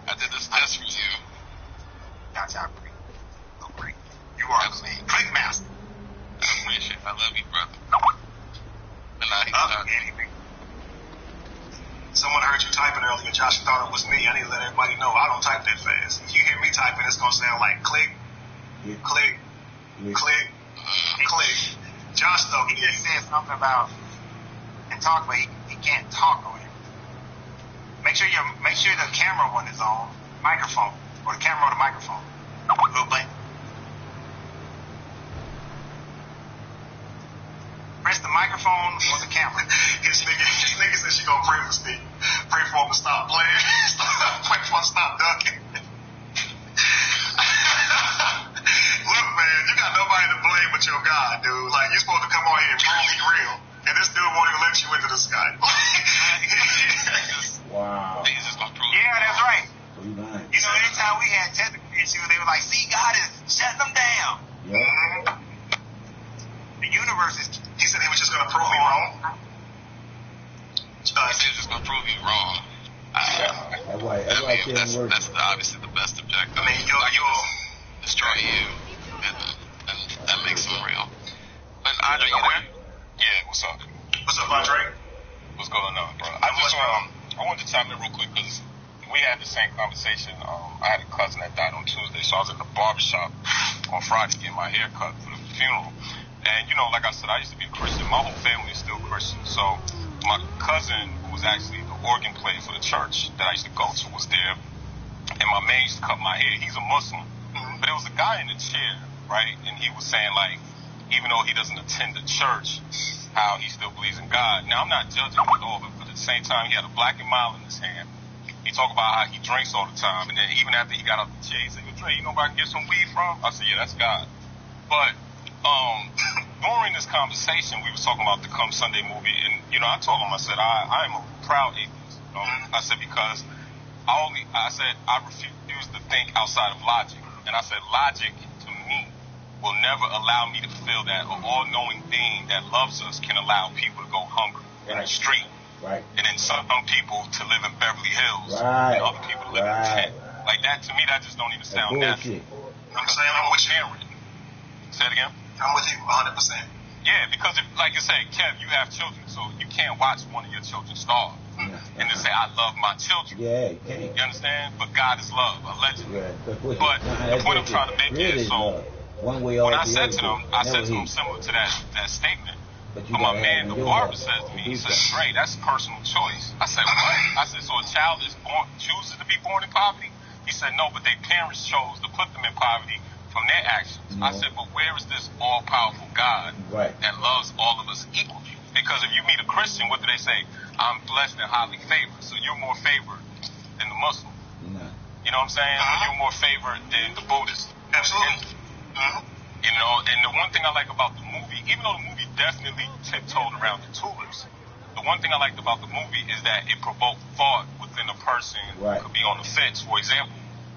I did this just for you. Josh, I agree. You are the main click master. I appreciate it. I love you, brother. And now he's not. Someone heard you typing earlier, Josh, and thought it was me. I need to let everybody know I don't type that fast. If you hear me typing, it's going to sound like click, click, click, click. Josh, though, he just said something about and talk, but he can't talk on it. Make sure the camera one is on, microphone, or the camera or the microphone. Little button. Press the microphone or the camera. His nigga said she gonna pray for Steve. Pray for him to stop playing. Pray for him to stop dunking. Look, man, you got nobody to blame but your God, dude. Like, you're supposed to come on here and prove he real. And this dude won't even let you into the sky. Wow. Yeah, that's right. Anytime we had technical issues, they were like, see, God is shutting them down. Yeah. The universe is... He said he was just going to prove me wrong. He said just going to prove you wrong. That's obviously the best objective. I mean, you'll destroy you, and that makes him real. But Andre, you there? Yeah, what's up? What's up, Andre? What's going on, bro? I wanted to chime in real quick because we had the same conversation. I had a cousin that died on Tuesday, so I was at the barbershop on Friday getting my hair cut for the funeral. And, like I said, I used to be a Christian. My whole family is still Christian. So my cousin, who was actually the organ player for the church that I used to go to, was there. And my man used to cut my hair. He's a Muslim. But there was a guy in the chair, right? And he was saying, like, even though he doesn't attend the church, how he still believes in God. Now, I'm not judging him at all, but at the same time, he had a Black and Mild in his hand. He talked about how he drinks all the time. And then even after he got out the chair, he said, yo, Dre, you know where I can get some weed from? I said, yeah, that's God. But during this conversation, we was talking about the Come Sunday movie, and I told him, I said, I am a proud atheist. I said, because I refuse to think outside of logic, and I said logic to me will never allow me to feel that an all-knowing being that loves us can allow people to go hungry in the street, right? And then some people to live in Beverly Hills, right? And other people to live in tent. Like that, to me, that just don't even sound natural. I'm saying I'm with you. Say it again. I'm with you 100%. Yeah, because if, like I said, Kev, you have children, so you can't watch one of your children starve and then say, I love my children. Yeah, you can't. You understand? But God is love, allegedly. Yeah, but the point I'm trying to make is, so one way or when I said to him similar to that statement, but my man, the barber, says to me, he says, Dre, that's personal choice. I said, what? I said, so a child chooses to be born in poverty? He said, no, but their parents chose to put them in poverty from their actions. I said, but where is this all-powerful God that loves all of us equally? Because if you meet a Christian, what do they say? I'm blessed and highly favored. So you're more favored than the Muslim. You know what I'm saying? So you're more favored than the Buddhist. Absolutely. You know, and the one thing I like about the movie, even though the movie definitely tiptoed around the tutors, the one thing I liked about the movie is that it provoked thought within a person who could be on the fence. For example,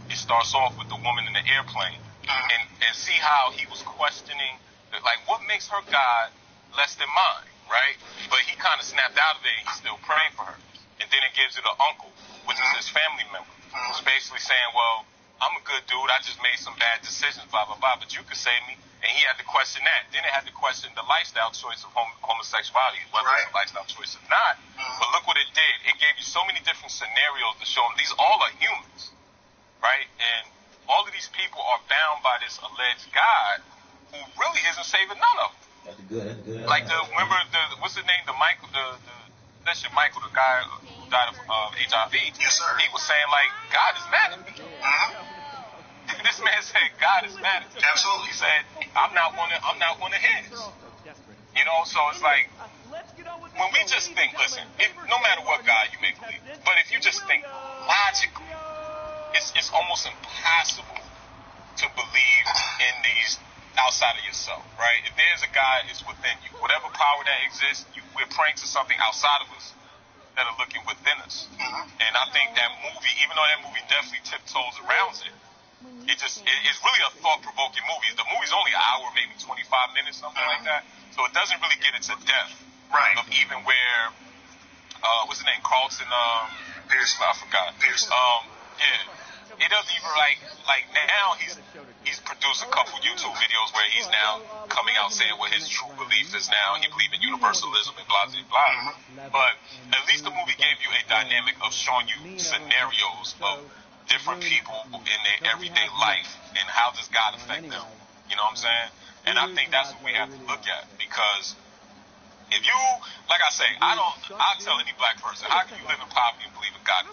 it starts off with the woman in the airplane, and see how he was questioning, like, what makes her God less than mine, right? But he kind of snapped out of it, and he's still praying for her. And then it gives it an uncle, which is his family member, who's basically saying, well, I'm a good dude, I just made some bad decisions, blah, blah, blah, but you could save me. And he had to question that. Then it had to question the lifestyle choice of homosexuality, whether it's a lifestyle choice or not. But look what it did. It gave you so many different scenarios to show them these all are humans, right? And all of these people are bound by this alleged God who really isn't saving none of them. That's good. Like, remember, what's his name? Michael, the guy who died of HIV. Yes, sir. He was saying, like, God is mad at me. This man said, God is mad at me. Absolutely. He said, I'm not one of his. You know, so it's like, when we just think, listen, no matter what God you may believe, but if you just think logically, it's almost impossible to believe in these outside of yourself, right? If there's a God, it's within you. Whatever power that exists, we're praying to something outside of us that are looking within us. And I think that movie, even though that movie definitely tiptoes around it, it's really a thought-provoking movie. The movie's only an hour, maybe 25 minutes, something like that. So it doesn't really get into depth of even where, what's his name, Carlton, Pierce. I forgot. Pierce. It doesn't even like now he's produced a couple YouTube videos where he's now coming out saying what his true belief is now. He believes in universalism and blah, blah, blah. But at least the movie gave you a dynamic of showing you scenarios of different people in their everyday life and how does God affect them. You know what I'm saying? And I think that's what we have to look at, because if you, like I say, I'll tell any black person, how can you live in poverty and believe in God?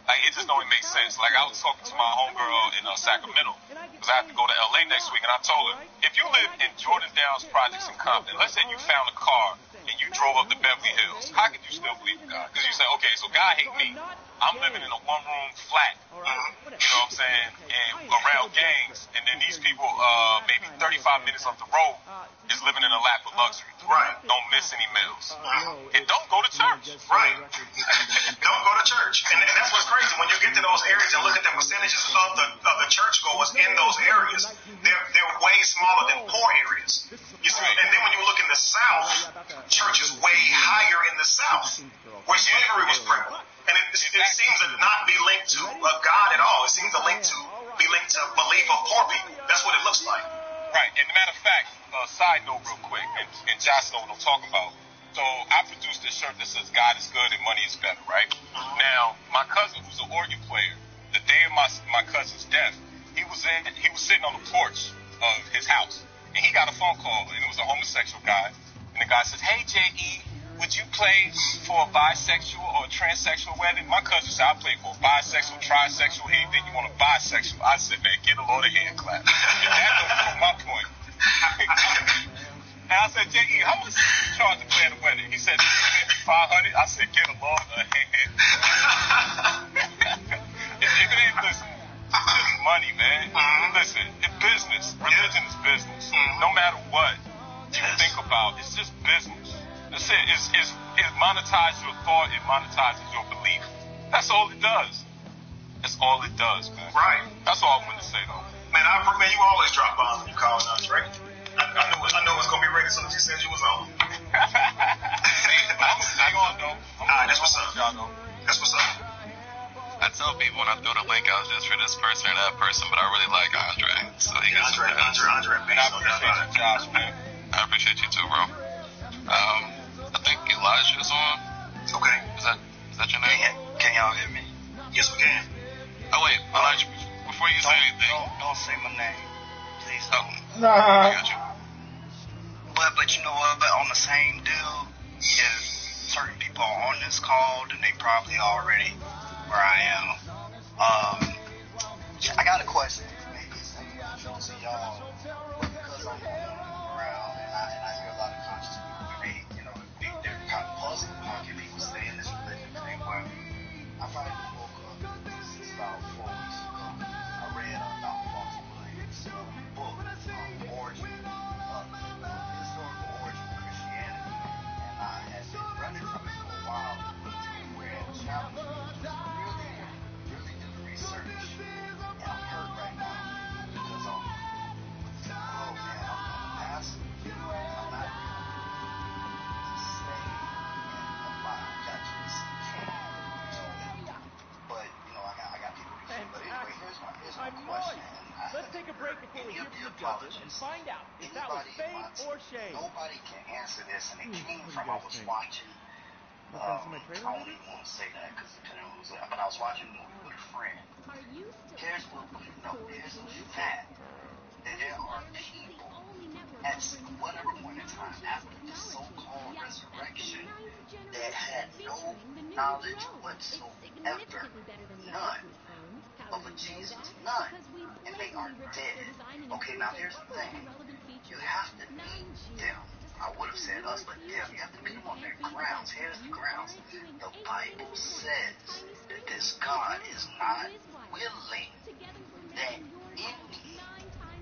Like, it just don't even make sense. Like, I was talking to my homegirl in Sacramento, because I have to go to LA next week, and I told her, if you live in Jordan Downs Projects in Compton, let's say you found a car and you drove up to Beverly Hills, how could you still believe in God? Because you say, okay, so God hate me. I'm living in a one-room flat, you know what I'm saying, and around gangs, and then these people, maybe 35 minutes up the road, is living in a lap of luxury. Right. Don't miss any meals. And don't go to church. Right. Don't go to church. And that's what's crazy. When you get to those areas and look at the percentages of the churchgoers in those areas, they're way smaller than poor areas. You see, and then when you look in the South, church is way higher in the South, where slavery was prevalent. And it seems to not be linked to a God at all. It seems to be linked to belief of poor people. That's what it looks like. Right. And as a matter of fact, side note real quick, and Josh knows what I'm talking about. So I produced this shirt that says God is good and money is better, right? Now, my cousin, who's an organ player, the day of my cousin's death, he was sitting on the porch of his house, and he got a phone call, and it was a homosexual guy, and the guy says, hey, J.E., would you play for a bisexual or a transsexual wedding? My cousin said, I play for a bisexual, trisexual, anything you want a bisexual. I said, man, get a load of hand clap. And that don't prove my point. And I said, J.E., how much do you charge to play at a wedding? He said, $500. I said, get a load of hand. If it ain't, listen, it's money, man. Listen, it's business. Religion is business. No matter what you think about, it's just business. That's it. It monetizes your thought. It monetizes your belief. That's all it does. That's all it does, man. Right. That's all I wanted to say, though. Man, you always drop bombs when you call Andre. I knew it was going to be ready as soon as you said you was on. Hang on, though. All right, that's what's up. That's what's up. I tell people when I throw the link out just for this person or that person, but I really like Andre. So he gets Andre, and I appreciate you, Josh, man. I appreciate you too, bro. I think Elijah is on. Okay. Is that your name? Can y'all hear me? Yes, we can. Oh wait, Elijah, before you say anything. Don't say my name. Please Oh, don't. I got you. But you know what? But on the same deal, if certain people are on this call, then they probably already where I am. I got a question. Maybe it's to y'all, because I'm around and I hear a lot of conscious people. We read, question. Let's take a break before we hear from the judges and find out if that was fame or shame. Nobody can answer this, and it came from I was watching. I don't even want to say that because depending on who's there. But I was watching a movie with a friend. Here's what we know. Here's a fact. That there are people at whatever point in time after the so-called resurrection that had no knowledge whatsoever, none of a Jesus, none, and they are dead. Okay, now here's the thing. You have to meet them. I would have said us, but them. You have to meet them on their grounds. Here's the grounds. The Bible says that this God is not willing that any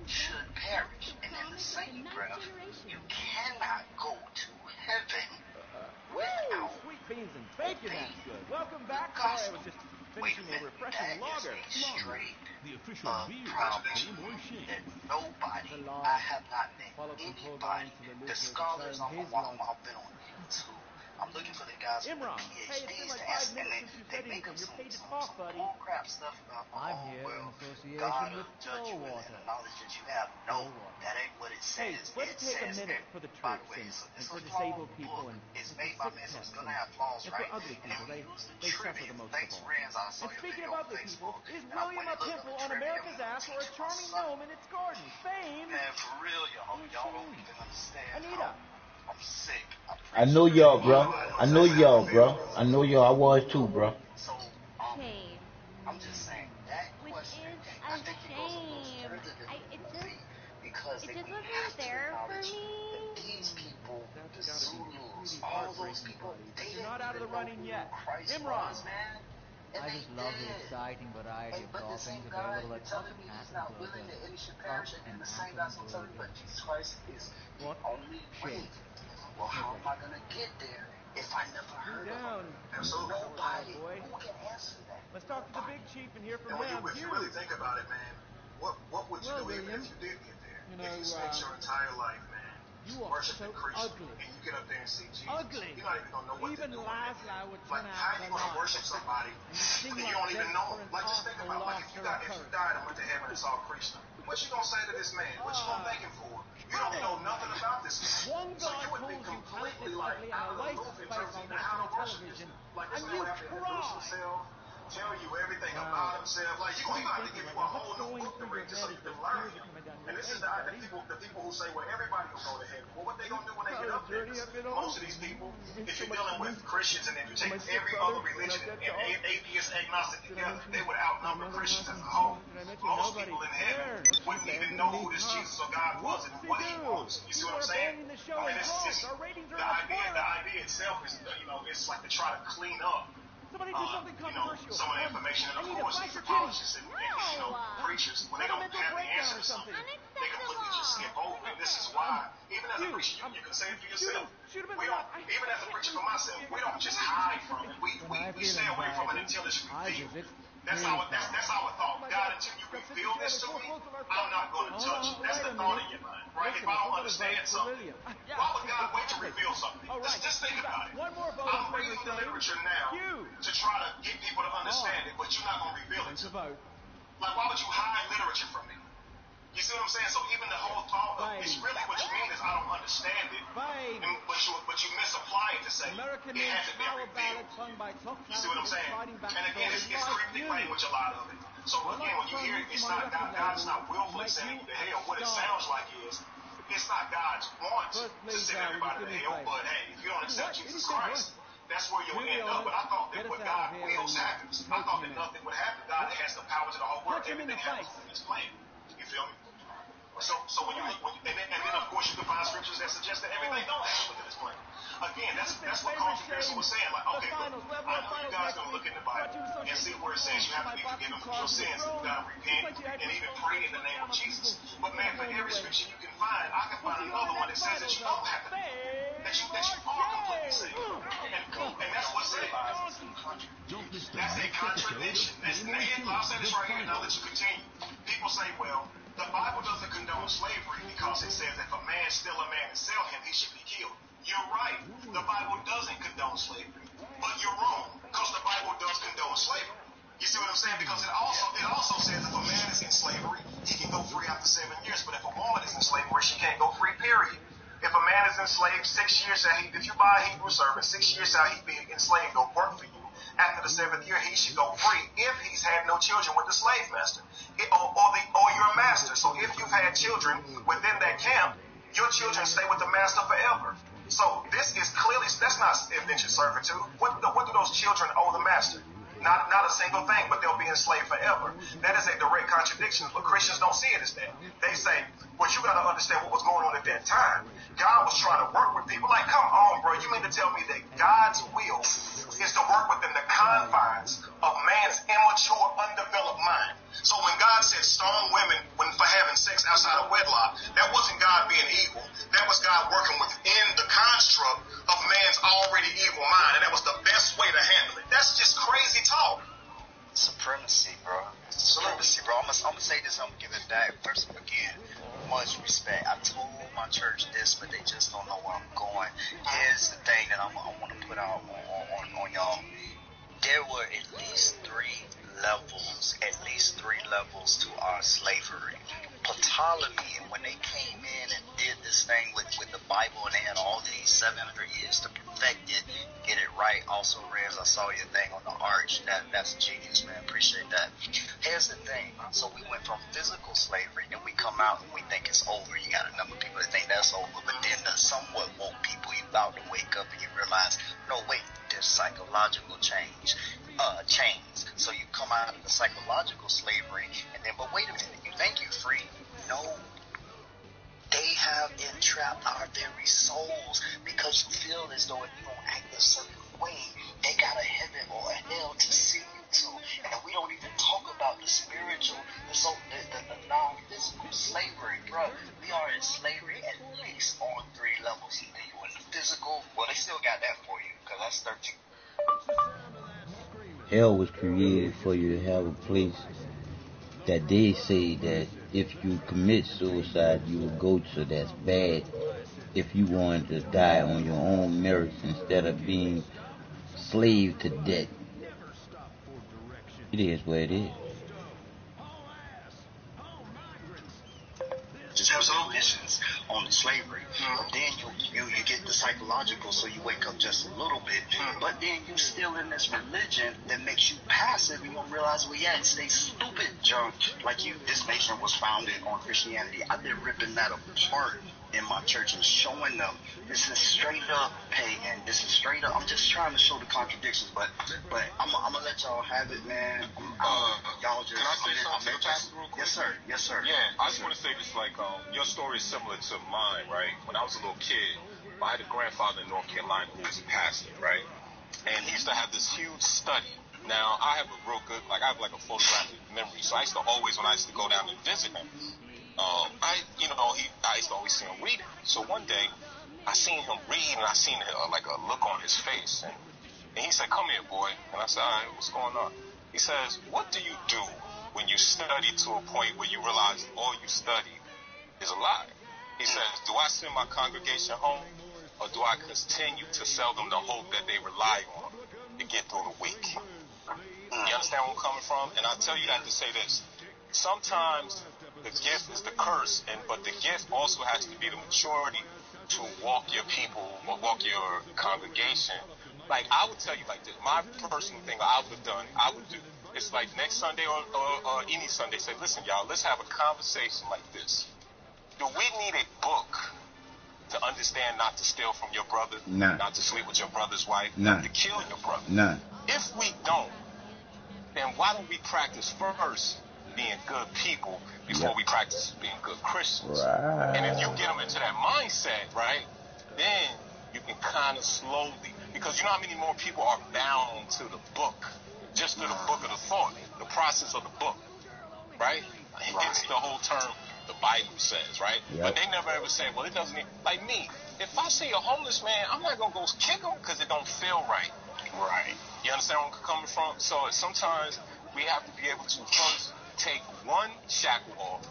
should perish. And in the same breath, you cannot go to heaven without sweet beans and bacon, that's good. Welcome back. Sorry, I was just finishing a refreshing lager. The official beer of fame or shame. That nobody, I have not met anybody, the scholars I've been on YouTube, I'm looking for the guys with the PhDs to answer, and they make up some bull crap stuff about, God will judge you within the knowledge that you have. No, that ain't what it says. Let's take a minute for the by the troops way, and for disabled people and it's made by men, so it's gonna have flaws, and right? for ugly people. They suffer the most Thanks, of all. friends. I saw And your speaking video of on ugly people, Facebook, is and I William went a and looked pimple up on the America's trivia. ass or a charming gnome in its garden? Fame. Man, for real, y'all don't even understand. Anita. I'm sick. I know y'all, bro. I know y'all, bro. I know y'all. I was too, bro. So, shame. I'm just saying that Which question, is I a think it goes a little shame. further than It the just, movie because it they just have wasn't to there for acknowledge me. that these people, the That's gotta be Zulus, pretty all those heartbreaking, people, buddy. they You're didn't not out of the even know running who yet. Christ Imran. was, man. And I they just love the did. exciting variety of But the toppings same God, available you're at telling me he's not willing that any should perish, and then the same God's going to tell me, but Jesus Christ is the only way. Well, how am I going to get there if I never heard of him? Absolutely. Nobody Boy. who can answer that. Let's talk to the big chief and hear from And him. if you really think about it, man, what would you do even if you did get there? If you spent your entire life, man, you are worshiping so Christ, ugly. and you get up there and see Jesus, Ugly. you're not even going to know what Even to do. Laszlo would Like, turn how out are you the going to light. worship somebody Sing and you like don't even this know for him? an Like, just think awful about it. Like, loss if or a you curse. died and went to heaven and saw Krishna, what you going to say to this man? What you going to thank him for? You don't know nothing about this man. One So guy you would be calls you completely, talented, like, ugly, out and of a the waste loop of in space terms of on even how to national worship this. television. Like, this And man you would have to introduce cry. himself, tell you everything about himself. Like, you're going to have to give you a whole new book to read just so you can learn him. And this is the people who say, well, everybody will go to heaven. Well, what they going to do when they get up there? Most of these people, if you're dealing with Christians and if you take every other religion and atheist, agnostic together, they would outnumber Christians as a whole. Most people in heaven wouldn't even know who this Jesus or God was and what he was. You see what I'm saying? I mean, this is just the idea itself is, it's like to try to clean up Somebody do something controversial. Some of the information, and of course, these apologists and preachers, when they don't have the answer to something, they completely just skip over. And this is why, even as a preacher, you can say it for yourself. We don't, even as a preacher for myself, we don't just hide from it. We stay away from it until it's revealed. That's our thought. God, until you reveal this to me, I'm not going to touch it. That's the thought in your mind, right? If I don't understand something, why would God wait to reveal something? Just think about it. I'm reading the literature now to try to get people to understand it, but you're not going to reveal it to me. Like, why would you hide literature from me? You see what I'm saying? So even the whole thought of it's really what you mean is I don't understand it, but you misapply it to say it hasn't been revealed. You see what I'm saying? And again, it's cryptic language, a lot of it. So again, when you hear it, it's not God's not willfully sending you to hell. What it sounds like is it's not God's want to send everybody to hell, but hey, if you don't accept Jesus Christ, that's where you'll end up. But I thought that what God wills happens. I thought that nothing would happen. God has the power to the whole world. Everything happens in His plan. You feel me? So when you look, and then of course you can find scriptures that suggest that everything don't happen within His plan. Again, that's what Carl Pearson was saying. Like, okay, look, I know you guys gonna look in the Bible and see where it says you have to be forgiven for your sins and you gotta repent and even pray in the name of Jesus. But man, for every scripture you can find, I can find another one that says that you don't have to, that you are completely saved, and that's what says. That's a contradiction. I'll say this right here, and I'll let you continue. People say, well, the Bible doesn't condone slavery because it says if a man steal a man and sell him, he should be killed. You're right. The Bible doesn't condone slavery. But you're wrong because the Bible does condone slavery. You see what I'm saying? Because it also says if a man is in slavery, he can go free after 7 years. But if a woman is in slavery, she can't go free, period. If a man is enslaved, 6 years if you buy a Hebrew servant, 6 years shall he be enslaved or work for you. After the 7th year, he should go free if he's had no children with the slave master or your master. So if you've had children within that camp, your children stay with the master forever. So this is clearly, that's not indentured servitude. What do those children owe the master? Not a single thing, but they'll be enslaved forever. That is a direct contradiction, but Christians don't see it as that. They say, well, you got to understand what was going on at that time. God was trying to work with people. Like, come on, bro. You mean to tell me that God's will is to work within the confines of man's immature, undeveloped mind? So when God said stone women for having sex outside of wedlock, that wasn't God being evil. That was God working within the construct of man's already evil mind, and that was the best way to handle it. That's just crazy talk. Supremacy, bro. Supremacy, bro. I'm gonna say this. I'm gonna give it back. First of all, again, much respect. I told my church this, but they just don't know where I'm going. Here's the thing that I want to put out on y'all. There were at least three levels to our slavery. Ptolemy, when they came in and did this thing with the Bible, and they had all these 700 years to perfect it, get it right. Also, Rez, I saw your thing on the arch. That's genius, man. Appreciate that. Here's the thing. So we went from physical slavery, and we come out and we think it's over. You got a number of people that think that's over, but then the somewhat woke people, you about to wake up and you realize, no, wait, there's psychological chains. So you come out of the psychological slavery, and then, but wait a minute, you think you're free? No. They have entrapped our very souls because you feel as though if you don't act a certain way, they got a heaven or a hell to send you to. And we don't even talk about the spiritual, the non-physical slavery, bro. We are in slavery at least on 3 levels. Either you in the physical, well, they still got that for you because that's 13. Hell was created for you to have a place that they say that if you commit suicide, you will go to. That's bad. If you wanted to die on your own merits instead of being slave to debt. It is what it is. Just prohibitions on the slavery. But then you get the psychological, so you wake up just a little bit. But then you still in this religion that makes you passive, and you don't realize, well, yeah, it's they stupid junk. Like this nation was founded on Christianity. I've been ripping that apart in my church and showing them this is straight up pagan. This is straight up. I'm just trying to show the contradictions, but I'm gonna let y'all have it, man. Y'all just. Can I say something to Pastor real quick? Yes, sir. Yeah, I just want to say this, like, your story is similar to mine, right? When I was a little kid, I had a grandfather in North Carolina who was a pastor, right? And he used to have this huge study. Now, I have a real good, I have a photographic memory, so I used to always, when I used to go down and visit him, I used to always see him reading. So one day, I seen him read, and I seen a look on his face, and he said, "Come here, boy." And I said, "All right, what's going on?" He says, "What do you do when you study to a point where you realize all you study is a lie?" He says, "Do I send my congregation home, or do I continue to sell them the hope that they rely on to get through the week?" You understand where I'm coming from? And I tell you that to say this. Sometimes the gift is the curse, but the gift also has to be the maturity to walk your people or walk your congregation. Like, I would tell you like this, my personal thing I would have done, it's like next Sunday or any Sunday, say, listen, y'all, let's have a conversation like this. Do we need a book to understand not to steal from your brother, not to sleep with your brother's wife, not to kill your brother? If we don't, then why don't we practice first being good people before we practice being good Christians? Right. And if you get them into that mindset, right, then you can kind of slowly, because you know how many more people are bound to the book, just to the book of the thought, the process of the book, right? It's the whole term the Bible says, right? Yep. But they never ever say, well, it doesn't, like me, if I see a homeless man, I'm not going to go kick him because it don't feel right. Right. You understand where I'm coming from? So sometimes we have to be able to first take one shackle off,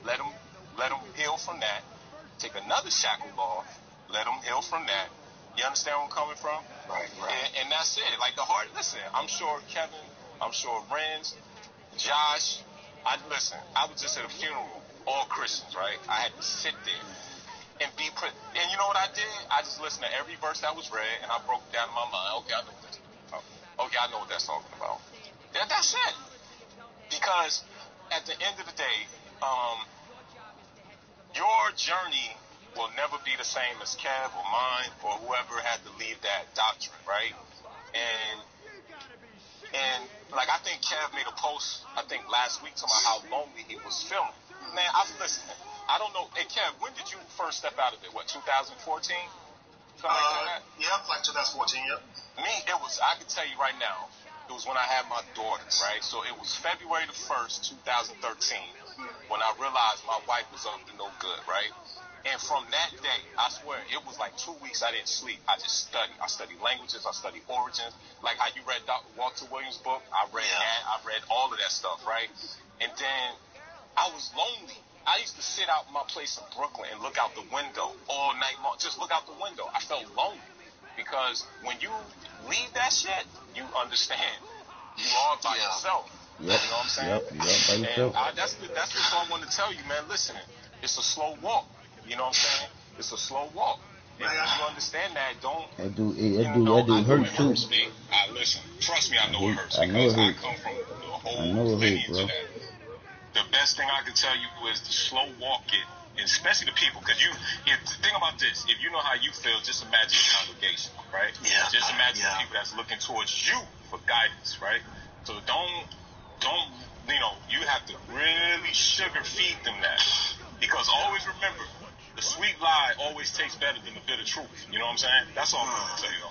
let him heal from that. Take another shackle off, let him heal from that. You understand where I'm coming from? Right. And that's it. Like the heart. Listen, I'm sure Kevin I'm sure Renz, Josh. I was just at a funeral, all Christians, right? I had to sit there and and you know what I did? I just listened to every verse that was read, and I broke it down in my mind. Okay, I know what that's talking about. Okay, I know what that's talking about. That's it. Because at the end of the day, your journey will never be the same as Kev or mine or whoever had to leave that doctrine, right? And like I think Kev made a post, I think last week, talking about how lonely he was feeling. Man, I was listening. I don't know. Hey, Kev, when did you first step out of it? What, 2014? Something like that? Yeah, like 2014, yep. Me, I can tell you right now, it was when I had my daughter, right? So it was February the 1st, 2013, when I realized my wife was up to no good, right? And from that day, I swear, it was like 2 weeks I didn't sleep. I just studied. I studied languages. I studied origins. Like how you read Dr. Walter Williams' book. I read that. I read all of that stuff, right? And then I was lonely. I used to sit out in my place in Brooklyn and look out the window all night long. Just look out the window. I felt lonely because when you leave that shit, you understand you are by yourself. Yep. You know what I'm saying? Yep, and that's the song I want to tell you, man. Listen, it's a slow walk. You know what I'm saying? It's a slow walk. And when you understand that, That do hurt too. Listen, trust me, I know it hurts because I come from the whole lineage of that. The best thing I can tell you is to slow walk it, and especially the people, because think about this. If you know how you feel, just imagine the congregation, right? Yeah. Just imagine the people that's looking towards you for guidance, right? So don't, you have to really sugar feed them that, because always remember, the sweet lie always tastes better than the bitter truth. You know what I'm saying? That's all I'm going to tell you.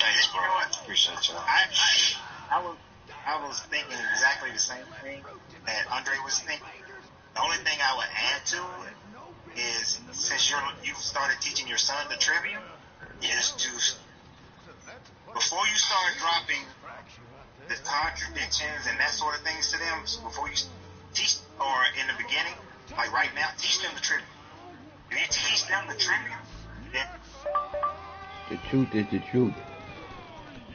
Thanks, bro. Appreciate you. I was thinking exactly the same thing that Andre was thinking. The only thing I would add to it is, since you've started teaching your son the trivia, is to, before you start dropping the contradictions and that sort of things to them, before you teach, or in the beginning, like right now, teach them the trivia. If you teach them the trivia, then the truth is the truth,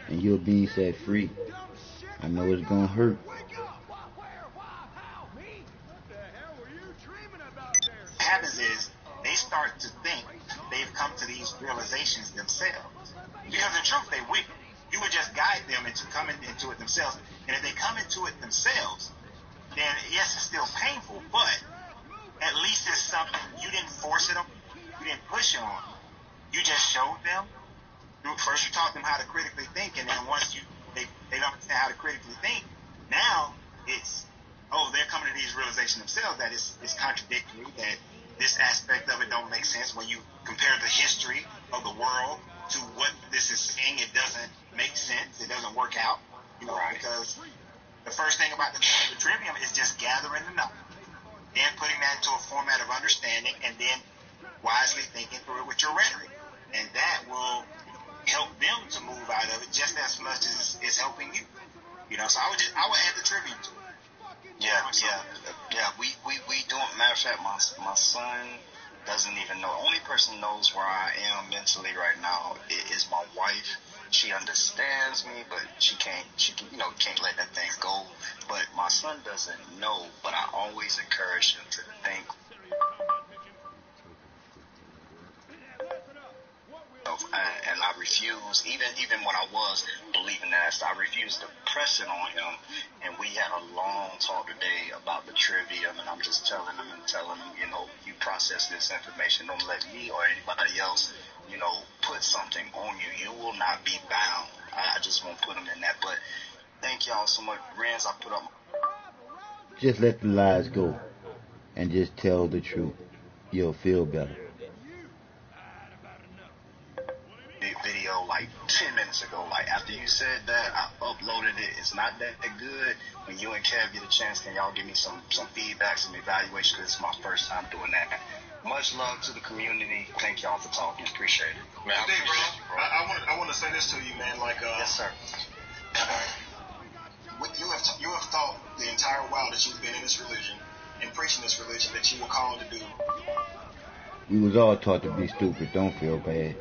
and you're being set free. I know it's gonna hurt. What happens is they start to think they've come to these realizations themselves. Because in truth, they will. You would just guide them into coming into it themselves. And if they come into it themselves, then yes, it's still painful, but at least it's something. You didn't force it on them. You didn't push it on them. You just showed them. First you taught them how to critically think, and then once they don't understand how to critically think, now it's, they're coming to these realizations themselves that it's contradictory, that this aspect of it don't make sense. When you compare the history of the world to what this is saying, it doesn't make sense. It doesn't work out, because the first thing about the trivium is just gathering the knowledge, then putting that into a format of understanding, and then wisely thinking through it with your rhetoric. And that will help them to move out of it just as much as it's helping you. So I would add the trivia to it. Yeah. We don't. Matter of fact, my son doesn't even know. Only person knows where I am mentally right now is my wife. She understands me, but she can't let that thing go. But my son doesn't know. But I always encourage him to think. And I refuse, even when I was believing that, I refused to press it on him. And we had a long talk today about the trivium, and I'm just telling him, you process this information. Don't let me or anybody else, put something on you. You will not be bound. I just won't put him in that. But thank y'all so much. Renz, I put up. Just let the lies go and just tell the truth. You'll feel better. Video like 10 minutes ago. Like after you said that, I uploaded it. It's not that good. When you and Kev get a chance, can y'all give me some feedback, some evaluation? Because it's my first time doing that. Much love to the community. Thank y'all for talking. Appreciate it. Man, I want to say this to you, man. Yes, sir. You have thought the entire while that you've been in this religion and preaching this religion that you were called to do. We was all taught to be stupid. Don't feel bad.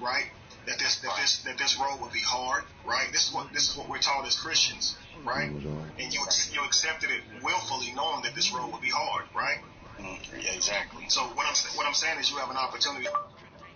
right? That this road would be hard, right? This is what we're taught as Christians, right? And you accepted it willfully, knowing that this road would be hard, right? Yeah, exactly. So what I'm saying is, you have an opportunity.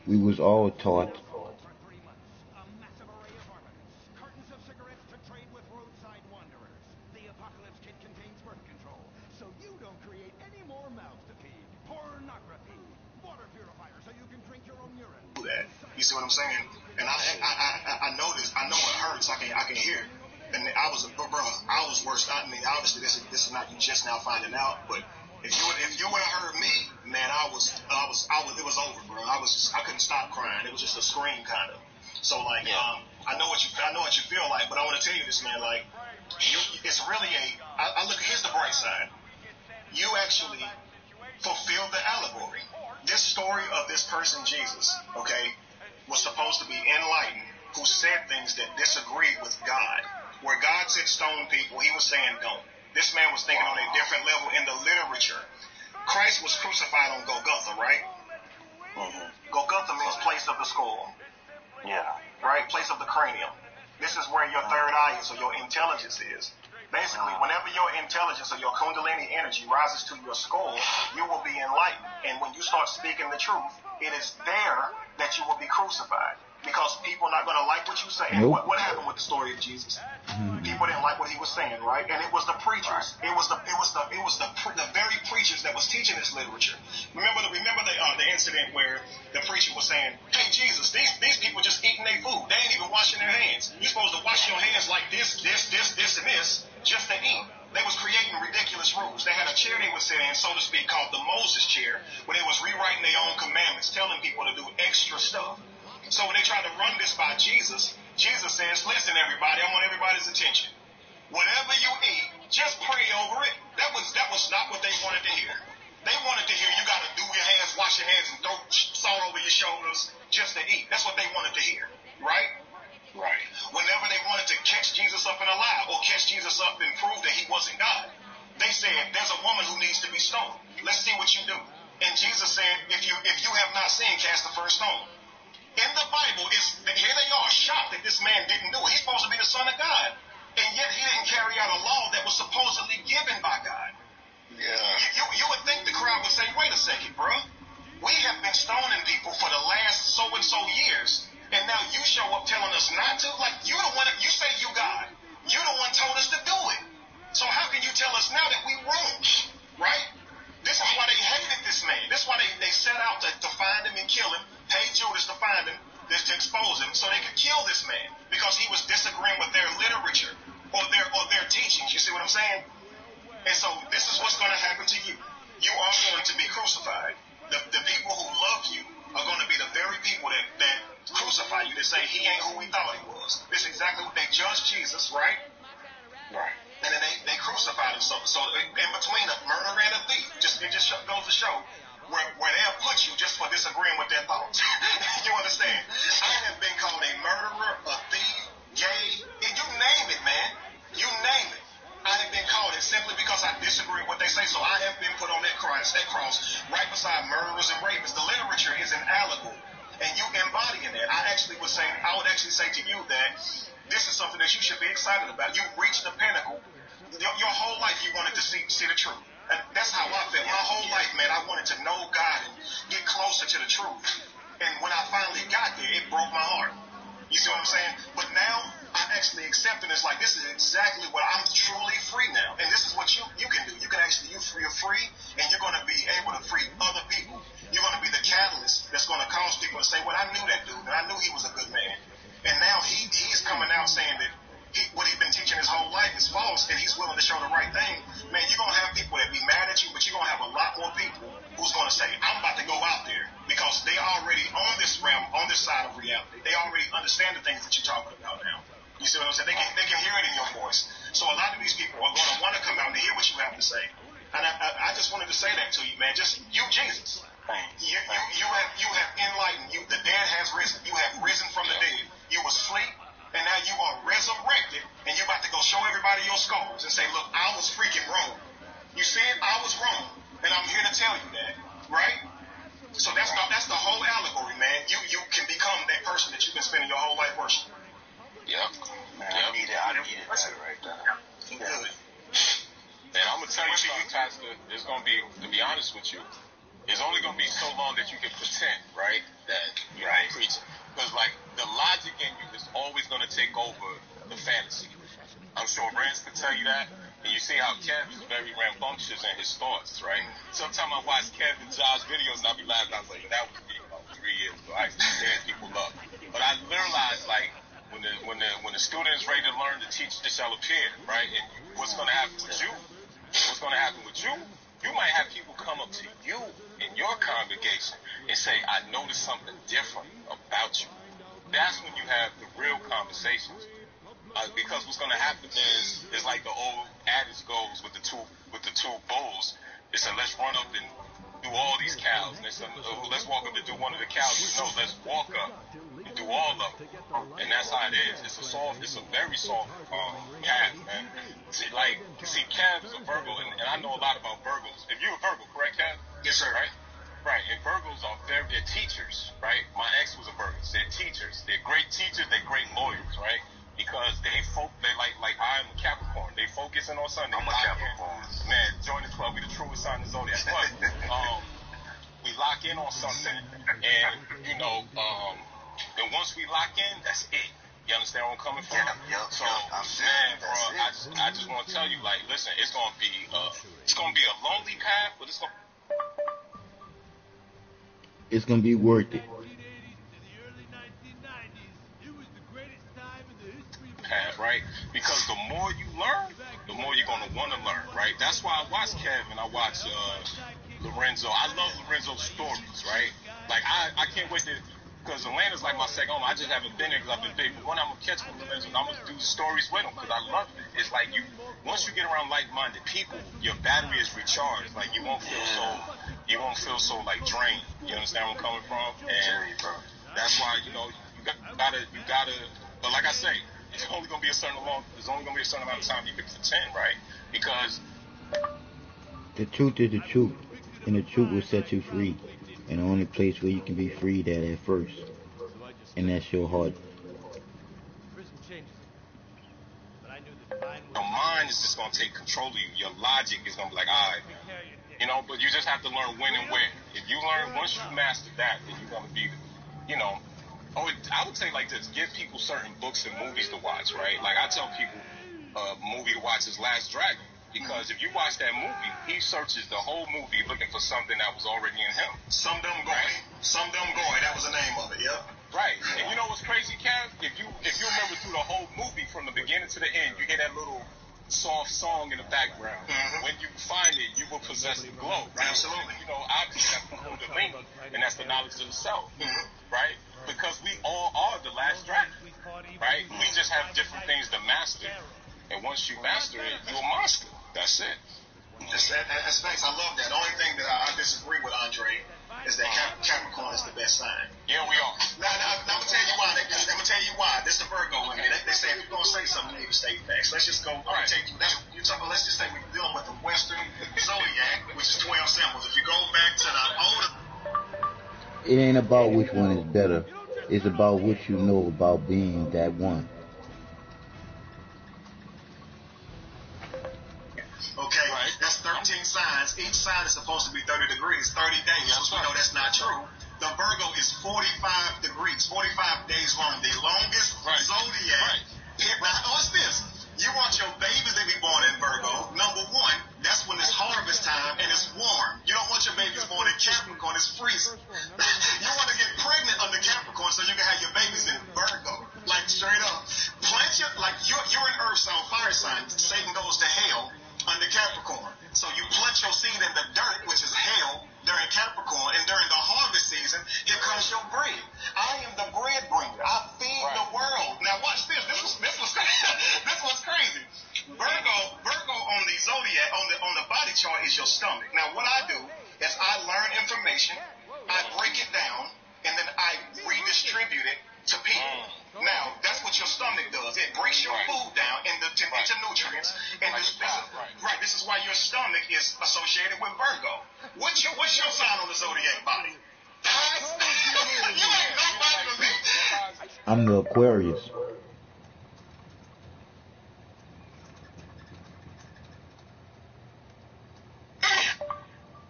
We was all taught. A massive array of armaments, cartons of cigarettes to trade with roadside wanderers. The Apocalypse Kit contains birth control, so you don't create any more mouths to feed. Pornography, water purifier, so you can drink your own urine. That. You see what I'm saying? And I know this. I know it hurts. I can hear it. And I was worse. I mean, obviously this is not you just now finding out, but if you would have heard me, man, it was over, bro. I couldn't stop crying. It was just a scream, kind of. So like, I know what you feel like, but I want to tell you this, man. Like, it's really I look. Here's the bright side. You actually fulfilled the allegory. This story of this person, Jesus, okay, was supposed to be enlightened, who said things that disagreed with God. Where God said stone people, he was saying don't. This man was thinking on a different level in the literature. Christ was crucified on Golgotha, right? Mm-hmm. Golgotha means place of the skull. Yeah. Right? Place of the cranium. This is where your third eye is, or your intelligence is. Basically, whenever your intelligence or your kundalini energy rises to your skull, you will be enlightened. And when you start speaking the truth, it is there that you will be crucified. Because people are not going to like what you say. And what happened with the story of Jesus? People didn't like what he was saying, right? And it was the preachers. It was the very preachers that was teaching this literature. Remember the incident where the preacher was saying, "Hey Jesus, these people just eating their food. They ain't even washing their hands. You're supposed to wash your hands like this, and this, just to eat." They was creating ridiculous rules. They had a chair they would sit in, so to speak, called the Moses chair, where they was rewriting their own commandments, telling people to do extra stuff. So when they tried to run this by Jesus, Jesus says, "Listen, everybody, I want everybody's attention. Whatever you eat, just pray over it." That was not what they wanted to hear. They wanted to hear you got to do your hands, wash your hands, and throw salt over your shoulders just to eat. That's what they wanted to hear, right? Right. Whenever they wanted to catch Jesus up in a lie or catch Jesus up and prove that he wasn't God, they said, "There's a woman who needs to be stoned. Let's see what you do." And Jesus said, if you have not sinned, cast the first stone." In the Bible, here they are, shocked that this man didn't do it. He's supposed to be the Son of God. And yet he didn't carry out a law that was supposedly given by God. Yeah. You would think the crowd would say, "Wait a second, bro. We have been stoning people for the last so-and-so years. And now you show up telling us not to? Like, you the one, you say you God. You the one told us to do it. So how can you tell us now that we wrong?" Right? This is why they hated this man. This is why they set out to find him and kill him, paid Judas to find him, to expose him, so they could kill this man, because he was disagreeing with their literature or their teachings. You see what I'm saying? And so this is what's going to happen to you. You are going to be crucified. The people who love you are going to be the very people that crucify you, that say he ain't who we thought he was. This is exactly what they judged Jesus, right? Right. And then they crucified him. So in between a murderer and a thief, it just goes to show where they'll put you just for disagreeing with their thoughts. You understand? I have been called a murderer, a thief, gay, and you name it, man. You name it. I have been called it simply because I disagree with what they say. So I have been put on that cross right beside murderers and rapists. The literature is an allegory, and you embodying that. I would actually say to you that this is something that you should be excited about. You reached the pinnacle. Your whole life you wanted to see the truth. And that's how I felt. My whole life, man, I wanted to know God and get closer to the truth. And when I finally got there, it broke my heart. You see what I'm saying? But now I'm actually accepting this. Like, this is exactly what I'm truly free now. And this is what you can do. You can actually, you're free, and you're going to be able to free other people. You're going to be the catalyst that's going to cause people to say, "Well, I knew that dude, and I knew he was a good man." And now he's coming out saying that what he's been teaching his whole life is false, and he's willing to show the right thing. Man, you're going to have people that be mad at you, but you're going to have a lot more people who's going to say, "I'm about to go out there," because they already on this realm, on this side of reality. They already understand the things that you're talking about now. You see what I'm saying? They can hear it in your voice. So a lot of these people are going to want to come out and hear what you have to say. And I just wanted to say that to you, man. Just you, Jesus. You have enlightened. The dead has risen. You have risen from the dead. You were asleep, and now you are resurrected, and you're about to go show everybody your scars and say, "Look, I was freaking wrong. You see it? I was wrong, and I'm here to tell you that." Right? So that's the whole allegory, man. You can become that person with you, it's only going to be so long that you can pretend, right, that you're preaching. Because, like, the logic in you is always going to take over the fantasy. I'm sure Rance could tell you that. And you see how Kev is very rambunctious in his thoughts, right? Sometimes I watch Kev and Josh videos and I'll be laughing. I was like, that was me about 3 years ago. I used to stand people up. But I realized, like, when the student is ready to learn, the teacher shall appear, right? And what's going to happen with you? What's going to happen with you? You might have people come up to you in your congregation and say, I noticed something different about you. That's when you have the real conversations. Because what's going to happen is like the old adage goes with the two bulls. They said, let's run up and do all these cows. And they said, oh, let's walk up and do one of the cows. No, let's walk up and do all of them. And that's how it is. It's a very soft path, man. See, Kev is a Virgo, and I know a lot about Virgos. If you're a Virgo, correct, Kev? Yes, sir. Right? Right, and Virgos they're teachers, right? My ex was a Virgo. They're teachers. They're great teachers. They're great lawyers, right? Because they like I'm a Capricorn. They focusing on something. I'm a Capricorn. Man, join the club. We the truest sign of zodiac. But we lock in on something, and and once we lock in, that's it. You understand where I'm coming from? So, man, bro, I just want to tell you, like, listen, it's gonna be a lonely path, but it's gonna be worth it. Path, right? Because the more you learn, the more you're gonna want to learn, right? That's why I watch Kev and I watch Lorenzo. I love Lorenzo's stories, right? Like I can't wait to, because Atlanta's like my second home. I just haven't been there because I've been big. But when I'm gonna catch with Lorenzo, I'm gonna do the stories with him because I love it. It's like once you get around like-minded people, your battery is recharged. Like you won't feel so like drained. You understand where I'm coming from? And that's why you gotta. But like I say, there's only gonna be a certain amount of time you can pretend, right? Because the truth is the truth, and the truth will set you free. And the only place where you can be freed at first, and that's your heart. Your mind is just gonna take control of you. Your logic is gonna be like, all right, but you just have to learn when and where. If you learn, once you master that, then you're gonna be, I would say like this: give people certain books and movies to watch, right? Like I tell people, movie to watch is Last Dragon, because if you watch that movie, he searches the whole movie looking for something that was already in him. Some dumb goy, that was the name of it. Yep. Right. And you know what's crazy, Kev? If you remember through the whole movie from the beginning to the end, you hear that little soft song in the background. Mm-hmm. When you find it, you will possess the glow. Right? Absolutely. Obviously that's the Kundalini, and that's the knowledge of the self. Mm-hmm. Right? Because we all are the last dragon. Right? We just have different things to master. And once you master it, you're a monster. That's it. That's facts. I love that. The only thing that I disagree with Andre is that Capricorn is the best sign. Yeah, we are. Now I'm gonna tell you why. I'm gonna tell you why. This is the Virgo in me. They say if you're gonna say something, you need to state facts. Let's just go. Let's just say we're dealing with the Western zodiac, which is 12 symbols. If you go back to the older, it ain't about which one is better. It's about what you know about being that one. Okay, right. That's 13 signs. Each sign is supposed to be 30 degrees, 30 days. Which we know that's not true. The Virgo is 45 degrees, 45 days long. The longest zodiac. Right. Now, what's this? You want your babies to be born in Virgo. Number one, that's when it's harvest time and it's warm. You don't want your babies born in Capricorn. It's freezing. You want to get pregnant under Capricorn so you can have your babies in Virgo. Like, straight up. You're an earth sign, fire sign. Satan goes to hell under Capricorn. So you plant your seed in the dirt, which is hell, during Capricorn, and during the harvest season, here comes your bread. I am the bread bringer. I feed the world. Now watch this. This was crazy. Virgo on the zodiac, on the body chart is your stomach. Now what I do is I learn information, I break it down, and then I redistribute it to people. Now, that's what your stomach does. It breaks your food down into nutrients. And this is why your stomach is associated with Virgo. What's your sign on the zodiac body? You ain't nobody to me. I'm the Aquarius.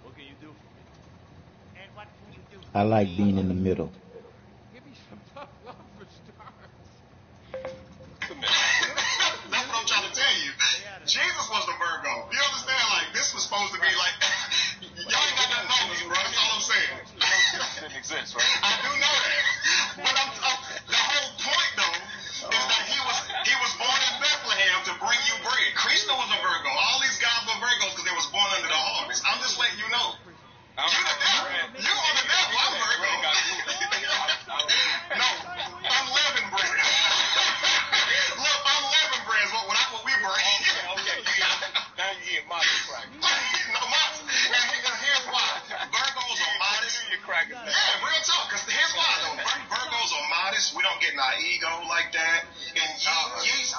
What can you do for I like being in the middle. Give me some tough love for starters. That's what I'm trying to tell you. Jesus was the Virgo. You understand? Like, this was supposed to be like, y'all ain't got nothing on me, bro. That's all I'm saying. Didn't exist, right? I do know that. But the whole point, though, is that he was born in Bethlehem to bring you bread. Krishna was a Virgo. All these guys were Virgos because they was born under the harvest. I'm just letting you know. You the devil. You are the devil. I'm Virgo. No, I'm leaven bread. Look, I'm leaven bread is what we bring. Okay. Now you get modest crackers. No, here's why. Virgos are modest. Yeah, real talk. Because here's why, though. Virgos are modest. We don't get in our ego like that. And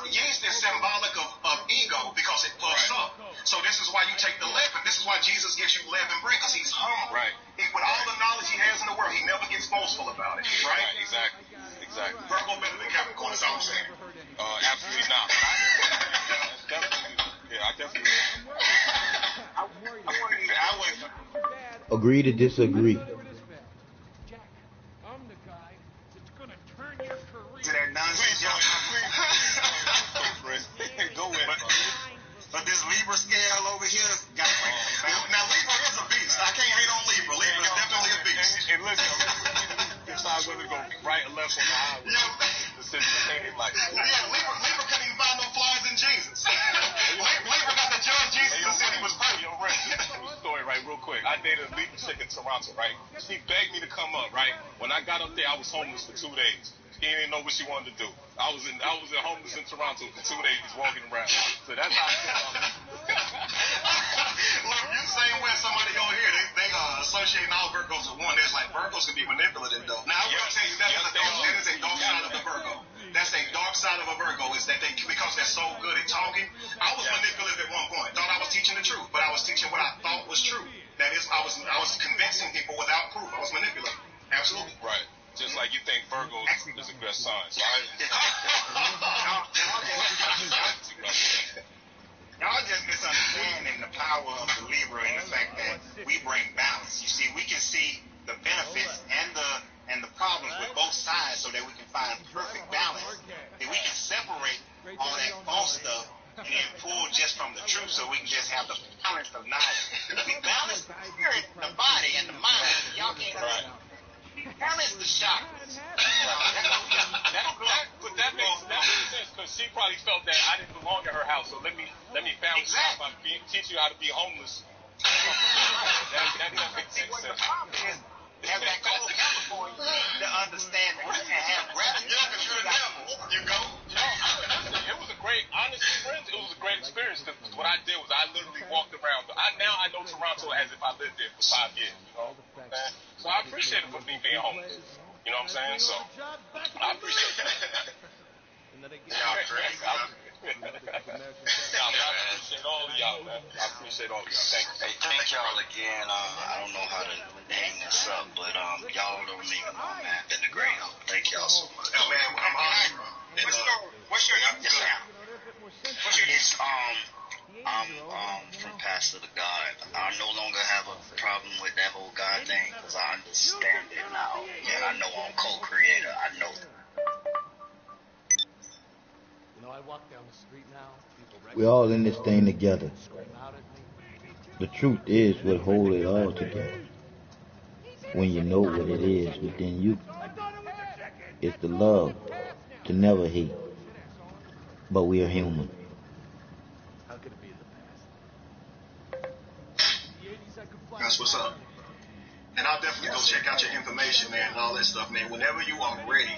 yeast is symbolic of ego because it puffs up. So this is why you take the leaven. This is why Jesus gives you leaven bread, because he's humble. Right. With all the knowledge he has in the world, he never gets boastful about it. Right? Exactly. Virgo better than Capricorn. That's all I'm saying. Absolutely not. I definitely. I would. Agree to disagree. Jack, I'm the guy that's gonna turn your career. To that nonsense, Go with it. But this Libra scale over here got now Libra is a beast. I can't hate on Libra. Libra is definitely a beast. And listen, decide whether to go right or left on the highway. Like, Libra couldn't even find no flaws in Jesus. Libra got to judge Jesus and said he was perfect. Yo, Ray, story right real quick. I dated a Libra chick in Toronto, right? She begged me to come up, right? When I got up there, I was homeless for 2 days. She didn't know what she wanted to do. I was in homeless in Toronto for 2 days, walking around. So that's how I feel. Look, you're the same way somebody over here, they associating all Virgos with one. It's like Virgos can be manipulative, though. Now, I'm going to tell you, that is a dark side of the Virgo. That's a dark side of a Virgo, is that because they're so good at talking. I was manipulative at one point. Thought I was teaching the truth, but I was teaching what I thought was true. That is, I was convincing people without proof. I was manipulating. Absolutely. Right. Just like you think Virgo is a good sign. So Y'all just misunderstanding the power of the Libra and the fact that we bring balance. You see, we can see the benefits and the problems with both sides so that we can find perfect balance. That we can separate all that false stuff and then pull just from the truth so we can just have the balance of knowledge. We balance the spirit, the body, and the mind. Y'all can't balance the chakras. But that makes sense because she probably felt that I didn't belong in her house. So let me balance out by teach you how to be homeless. That makes sense. What the problem is, as that cold Capricorn, you need to understand and have gratitude. Yeah, because you're the devil. You go. It was a great, honestly, friends, it was a great experience because what I did was I literally walked around. Now I know Toronto as if I lived there for 5 years. You know what I'm saying? So I appreciate it for me being homeless. You know what I'm saying? So I appreciate that. Y'all crazy, huh? I appreciate all of y'all, man. I appreciate all of y'all. Thank you. Hey, thank y'all again. I don't know how to hang this up, but y'all don't even know, man. Been a great help. Thank y'all so much. Oh, man, I'm honored, bro. What's your name? It's from Pastor to God. I no longer have a problem with that whole God thing because I understand it now, and I know I'm co-creator. I know. I walk down the street now, We're all in this thing together. The truth is what holds it all together. When you know what it is within you, it's the love to never hate. But we are human. How could it be in the past? That's what's up. And I'll definitely go check out your information, man, and all that stuff, man. Whenever you are ready,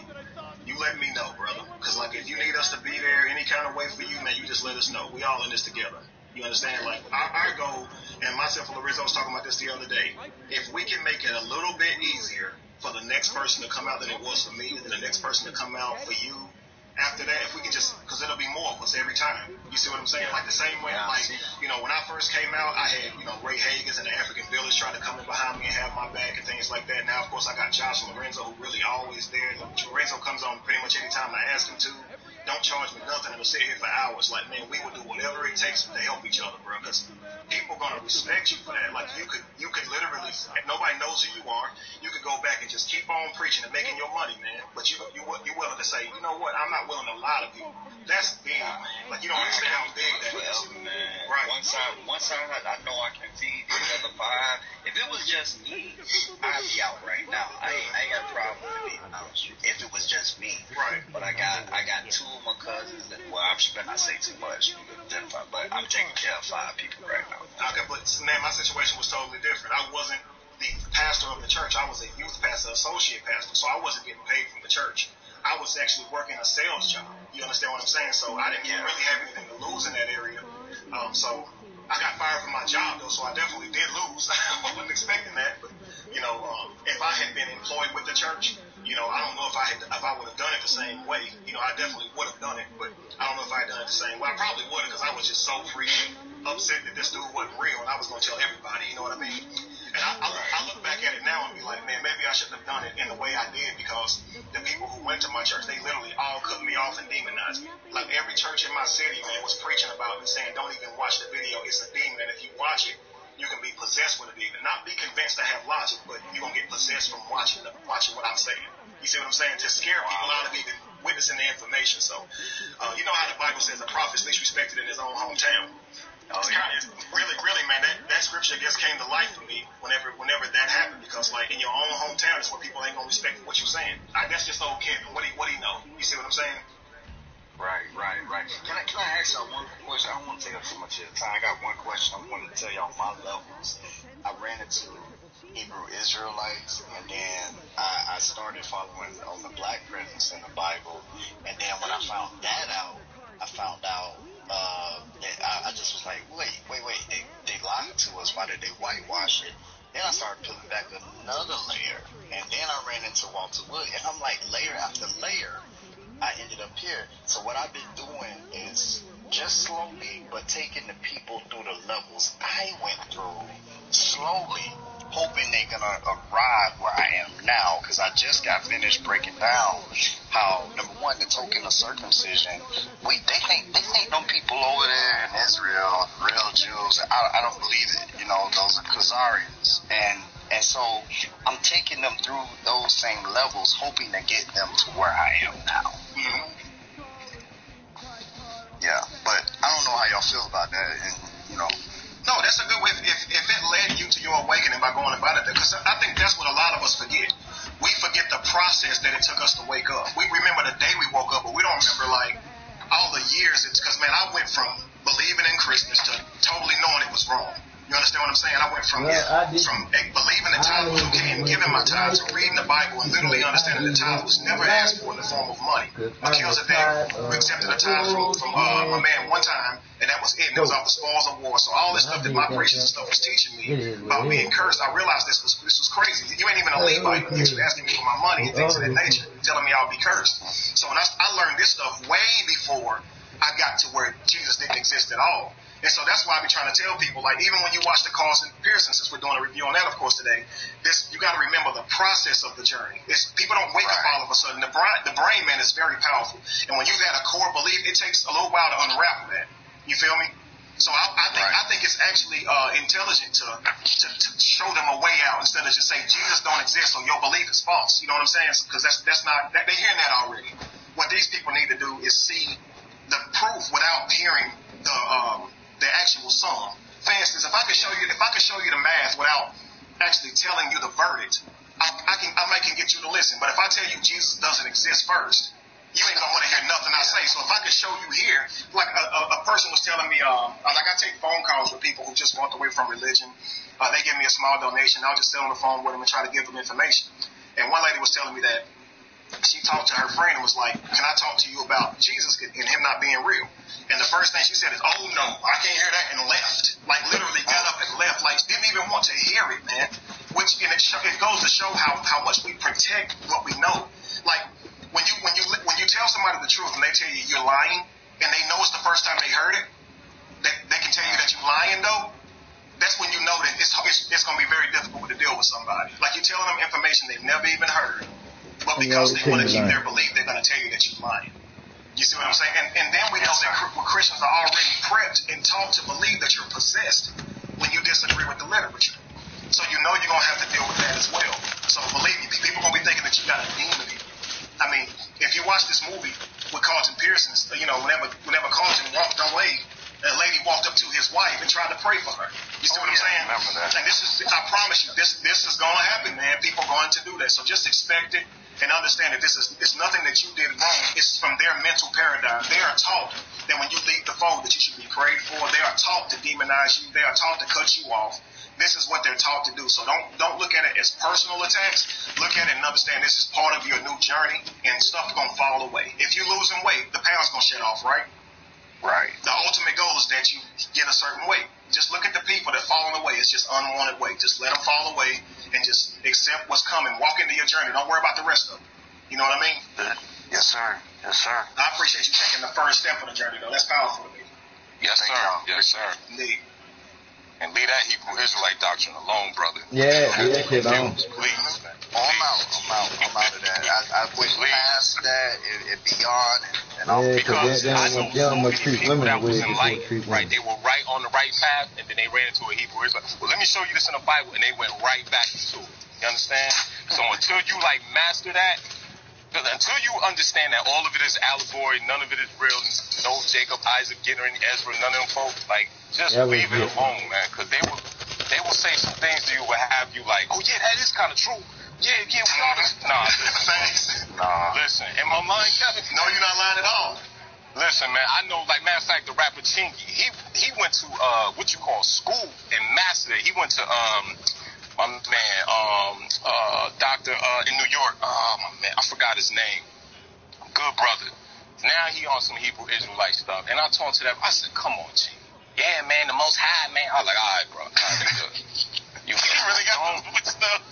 you let me know, brother. Because, like, if you need us to be there any kind of way for you, man, you just let us know. We all in this together. You understand? Like, our goal, and myself and Lorenzo was talking about this the other day, if we can make it a little bit easier for the next person to come out than it was for me, and then the next person to come out for you, after that, if we can just, because it'll be more of us every time. You see what I'm saying? Like the same way, like, you know, when I first came out, I had, you know, Ray Hagans and the African Village trying to come in behind me and have my back and things like that. Now, of course, I got Josh and Lorenzo who really always there. Lorenzo comes on pretty much any time I ask him to. don't charge me nothing, and we'll sit here for hours. Like, man, we will do whatever it takes to help each other, bro. Because people are gonna respect you for that. Like, you could literally, if nobody knows who you are, you could go back and just keep on preaching and making your money, man. But you willing to say, you know what? I'm not willing to lie to people. That's big, man. Like, you don't understand how big that is. Right. One side, I know I can feed the other 5. If it was just me, I'd be out right now. I ain't got a problem with it. If it was just me. Right. But I got 2 of my cousins that, well, I should not say too much, but I'm taking care of 5 people right now. Okay, but man, my situation was totally different. I wasn't the pastor of the church. I was a youth pastor, associate pastor, so I wasn't getting paid from the church. I was actually working a sales job. You understand what I'm saying? So I didn't really have anything to lose in that area. So I got fired from my job, though, so I definitely did lose. I wasn't expecting that, but, you know, if I had been employed with the church, you know, I don't know if I would have done it the same way. You know, I definitely would have done it, but I don't know if I had done it the same way. I probably would have, because I was just so freaking upset that this dude wasn't real, and I was going to tell everybody, you know what I mean? And I look back at it now and be like, man, maybe I shouldn't have done it in the way I did, because the people who went to my church, they literally all cut me off and demonized me. Like, every church in my city, man, was preaching about me, saying, don't even watch the video. It's a demon, and if you watch it, you can be possessed with a demon. Not be convinced to have logic, but you're going to get possessed from watching what I'm saying. You see what I'm saying? To scare people out of even witnessing the information. So, you know how the Bible says a prophet's least respected in his own hometown. It's kind of really, man. That scripture, I guess, came to life for me whenever that happened, because like in your own hometown is where people ain't gonna respect what you're saying. That's just old Kevin. What he know? You see what I'm saying? Right. Can I ask y'all one question? I don't want to take up too much of your time. I got one question. I want to tell y'all my levels. I ran into Hebrew Israelites, and then I started following on the black presence in the Bible, and then when I found that out, that I just was like, wait, they lied to us. Why did they whitewash it? Then I started peeling back another layer, and then I ran into Walter Wood, and I'm like, layer after layer, I ended up here. So what I've been doing is just slowly, but taking the people through the levels I went through slowly, hoping they're gonna arrive where I am now, because I just got finished breaking down how, number one, the token of circumcision, they think them people over there in Israel, real Jews. I don't believe it. You know, those are Khazarians, and so I'm taking them through those same levels, hoping to get them to where I am now. Yeah, but I don't know how y'all feel about that, and you know. No, that's a good way. If it led you to your awakening by going about it, because I think that's what a lot of us forget. We forget the process that it took us to wake up. We remember the day we woke up, but we don't remember like all the years. Because man, I went from believing in Christmas to totally knowing it was wrong. You understand what I'm saying? I went from believing the tithe was okay and giving my tithe to reading the Bible and literally understanding the tithe was never asked for in the form of money. Melchizedek accepted a tithe from my man one time, and that was it. And it was off the spoils of war. So all this stuff that my gracious and stuff was teaching me about being cursed, I realized this was crazy. You ain't even a Levite, but you're asking me for my money and things of that nature, telling me I'll be cursed. So when I learned this stuff way before I got to where Jesus didn't exist at all. And so that's why I be trying to tell people, like, even when you watch the Carlson Pearson, since we're doing a review on that, of course, today, you got to remember the process of the journey. People don't wake up all of a sudden. The brain, man, is very powerful. And when you've had a core belief, it takes a little while to unravel that. You feel me? So I think it's actually intelligent to show them a way out instead of just saying Jesus don't exist, so your belief is false. You know what I'm saying? Because that's not, they're hearing that already. What these people need to do is see the proof without hearing the actual song. For instance, if I could show you the math without actually telling you the verdict, I might can get you to listen. But if I tell you Jesus doesn't exist first, you ain't gonna want to hear nothing I say. So if I could show you here, like a person was telling me, like I take phone calls with people who just walked away from religion. They give me a small donation. I'll just sit on the phone with them and try to give them information. And one lady was telling me that she talked to her friend and was like, can I talk to you about Jesus and him not being real? And the first thing she said is, oh no, I can't hear that, and left. Like literally got up and left. Like didn't even want to hear it, man. Which it goes to show how much we protect what we know. Like when you tell somebody the truth and they tell you you're lying, and they know it's the first time they heard it, they can tell you that you're lying though. That's when you know that it's going to be very difficult to deal with somebody. Like you're telling them information they've never even heard. But because they want to keep their belief, they're going to tell you that you're lying. You see what I'm saying? And then we know that Christians are already prepped and taught to believe that you're possessed when you disagree with the literature. So you know you're going to have to deal with that as well. So believe me, people going to be thinking that you got a demon in you. I mean, if you watch this movie with Carlton Pearson, you know, whenever Carlton walked away, a lady walked up to his wife and tried to pray for her. You see what I'm saying? I remember that. And this is, I promise you, this is going to happen, man. People are going to do that. So just expect it and understand that it's nothing that you did wrong. It's from their mental paradigm. They are taught that when you leave the fold that you should be prayed for. They are taught to demonize you. They are taught to cut you off. This is what they're taught to do. So don't look at it as personal attacks. Look at it and understand this is part of your new journey, and stuff's going to fall away. If you're losing weight, the pound's going to shut off, right? Right. The ultimate goal is that you get a certain weight. Just look at the people that falling away. It's just unwanted weight. Just let them fall away and just accept what's coming. Walk into your journey. Don't worry about the rest of it. You know what I mean? Yes, sir. Yes, sir. I appreciate you taking the first step on the journey, though. That's powerful to me. Yes, sir. Yes, sir. Indeed. And leave that Hebrew Israelite doctrine alone, brother. Yeah, that shit on. Please, man. I'm out of that. I went past that and beyond, and I'm Because I know so many people that was in enlightened, right? They were right on the right path, and then they ran into a Hebrew Israelite. Well, let me show you this in the Bible, and they went right back into it. You understand? So until you like master that, until you understand that all of it is allegory, none of it is real, no Jacob, Isaac, Gideon, Ezra, none of them folks, like, just leave it alone, man, because they will say some things to you will have you like, oh yeah, that is kind of true. Yeah, we all this. Listen, in my mind, Kevin. No, you're not lying at all. Listen, man, I know, like, matter of fact, the rapper Chingy, he went to what you call school and mastered it. He went to my man, doctor in New York. Oh my man, I forgot his name. Good brother. Now he on some Hebrew Israelite stuff, and I told him to that. I said, "Come on, G. Yeah, man, the Most High, man." I was like, "All right, bro. All right, good. You really got the stuff."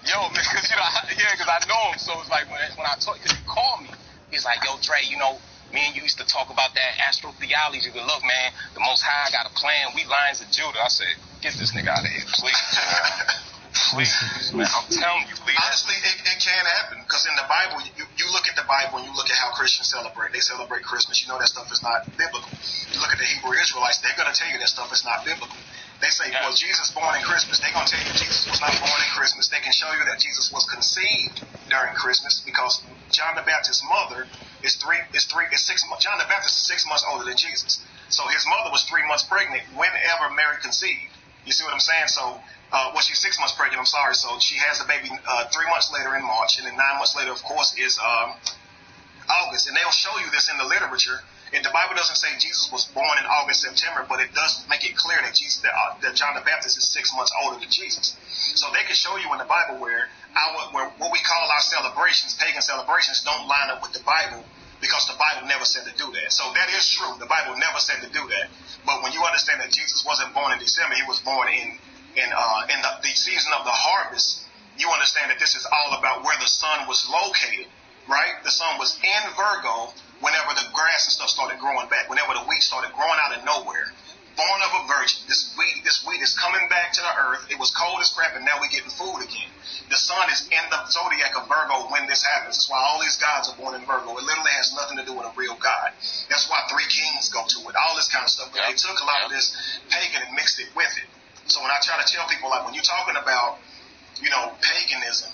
Yo, man, because because I know him. So it's like when I talk, because he called me, he's like, "Yo, Dre, you know, me and you used to talk about that astrotheology. But look, man, the Most High got a plan. We Lions of Judah." I said, "Get this nigga out of here, please." Please, man, I'm telling you, please. Honestly, it can happen, because in the Bible, you look at the Bible and you look at how Christians celebrate. They celebrate Christmas. You know that stuff is not biblical. You look at the Hebrew Israelites, they're going to tell you that stuff is not biblical. They say, well, Jesus born in Christmas. They're going to tell you Jesus was not born in Christmas. They can show you that Jesus was conceived during Christmas, because John the Baptist's mother is 6 months. John the Baptist is 6 months older than Jesus. So his mother was 3 months pregnant whenever Mary conceived. You see what I'm saying? So, she's 6 months pregnant, I'm sorry. So she has the baby 3 months later in March, and then 9 months later, of course, is August. And they'll show you this in the literature. And the Bible doesn't say Jesus was born in August, September, but it does make it clear that that John the Baptist is 6 months older than Jesus. So they can show you in the Bible where what we call our celebrations, pagan celebrations, don't line up with the Bible, because the Bible never said to do that. So that is true. The Bible never said to do that. But when you understand that Jesus wasn't born in December, he was born in the season of the harvest, you understand that this is all about where the sun was located, right? The sun was in Virgo whenever the grass and stuff started growing back, whenever the wheat started growing out of nowhere. Born of a virgin, this wheat is coming back to the earth. It was cold as crap, and now we're getting food again. The sun is in the zodiac of Virgo when this happens. That's why all these gods are born in Virgo. It literally has nothing to do with a real god. That's why 3 kings go to it, all this kind of stuff. But they took a lot of this pagan and mixed it with it. So when I try to tell people, like, when you're talking about, paganism,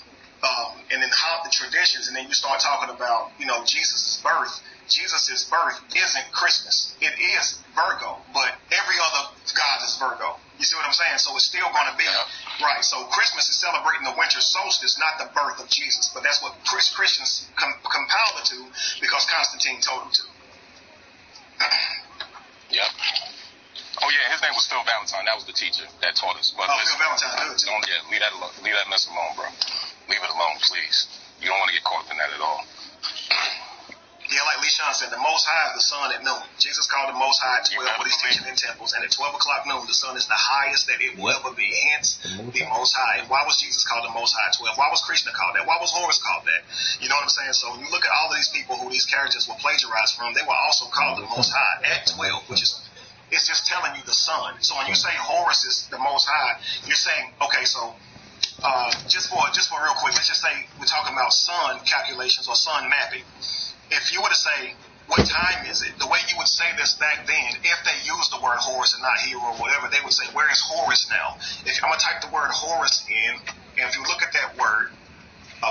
and then how the traditions, and then you start talking about, Jesus' birth isn't Christmas. It is Virgo, but every other god is Virgo. You see what I'm saying? So it's still going to be, right. So Christmas is celebrating the winter solstice, not the birth of Jesus. But that's what Christians compile it to, because Constantine told them to. Yep. Oh yeah, his name was Phil Valentine. That was the teacher that taught us. But listen, Phil Valentine, good too. Leave that alone. Leave that mess alone, bro. Leave it alone, please. You don't want to get caught up in that at all. Yeah, like Lee Sean said, the Most High is the sun at noon. Jesus called the Most High at 12 when he's teaching in temples, and at 12 o'clock noon, the sun is the highest that it will ever be. Hence, the Most High. And why was Jesus called the Most High at 12? Why was Krishna called that? Why was Horus called that? You know what I'm saying? So when you look at all of these people who these characters were plagiarized from, they were also called the Most High at 12, which is, it's just telling you the sun. So when you say Horus is the Most High, you're saying, okay, so just for real quick, let's just say we're talking about sun calculations or sun mapping. If you were to say what time is it? The way you would say this back then, if they used the word Horus and not hero or whatever, they would say, where is Horus now? If I'm going to type the word Horus in, and if you look at that word,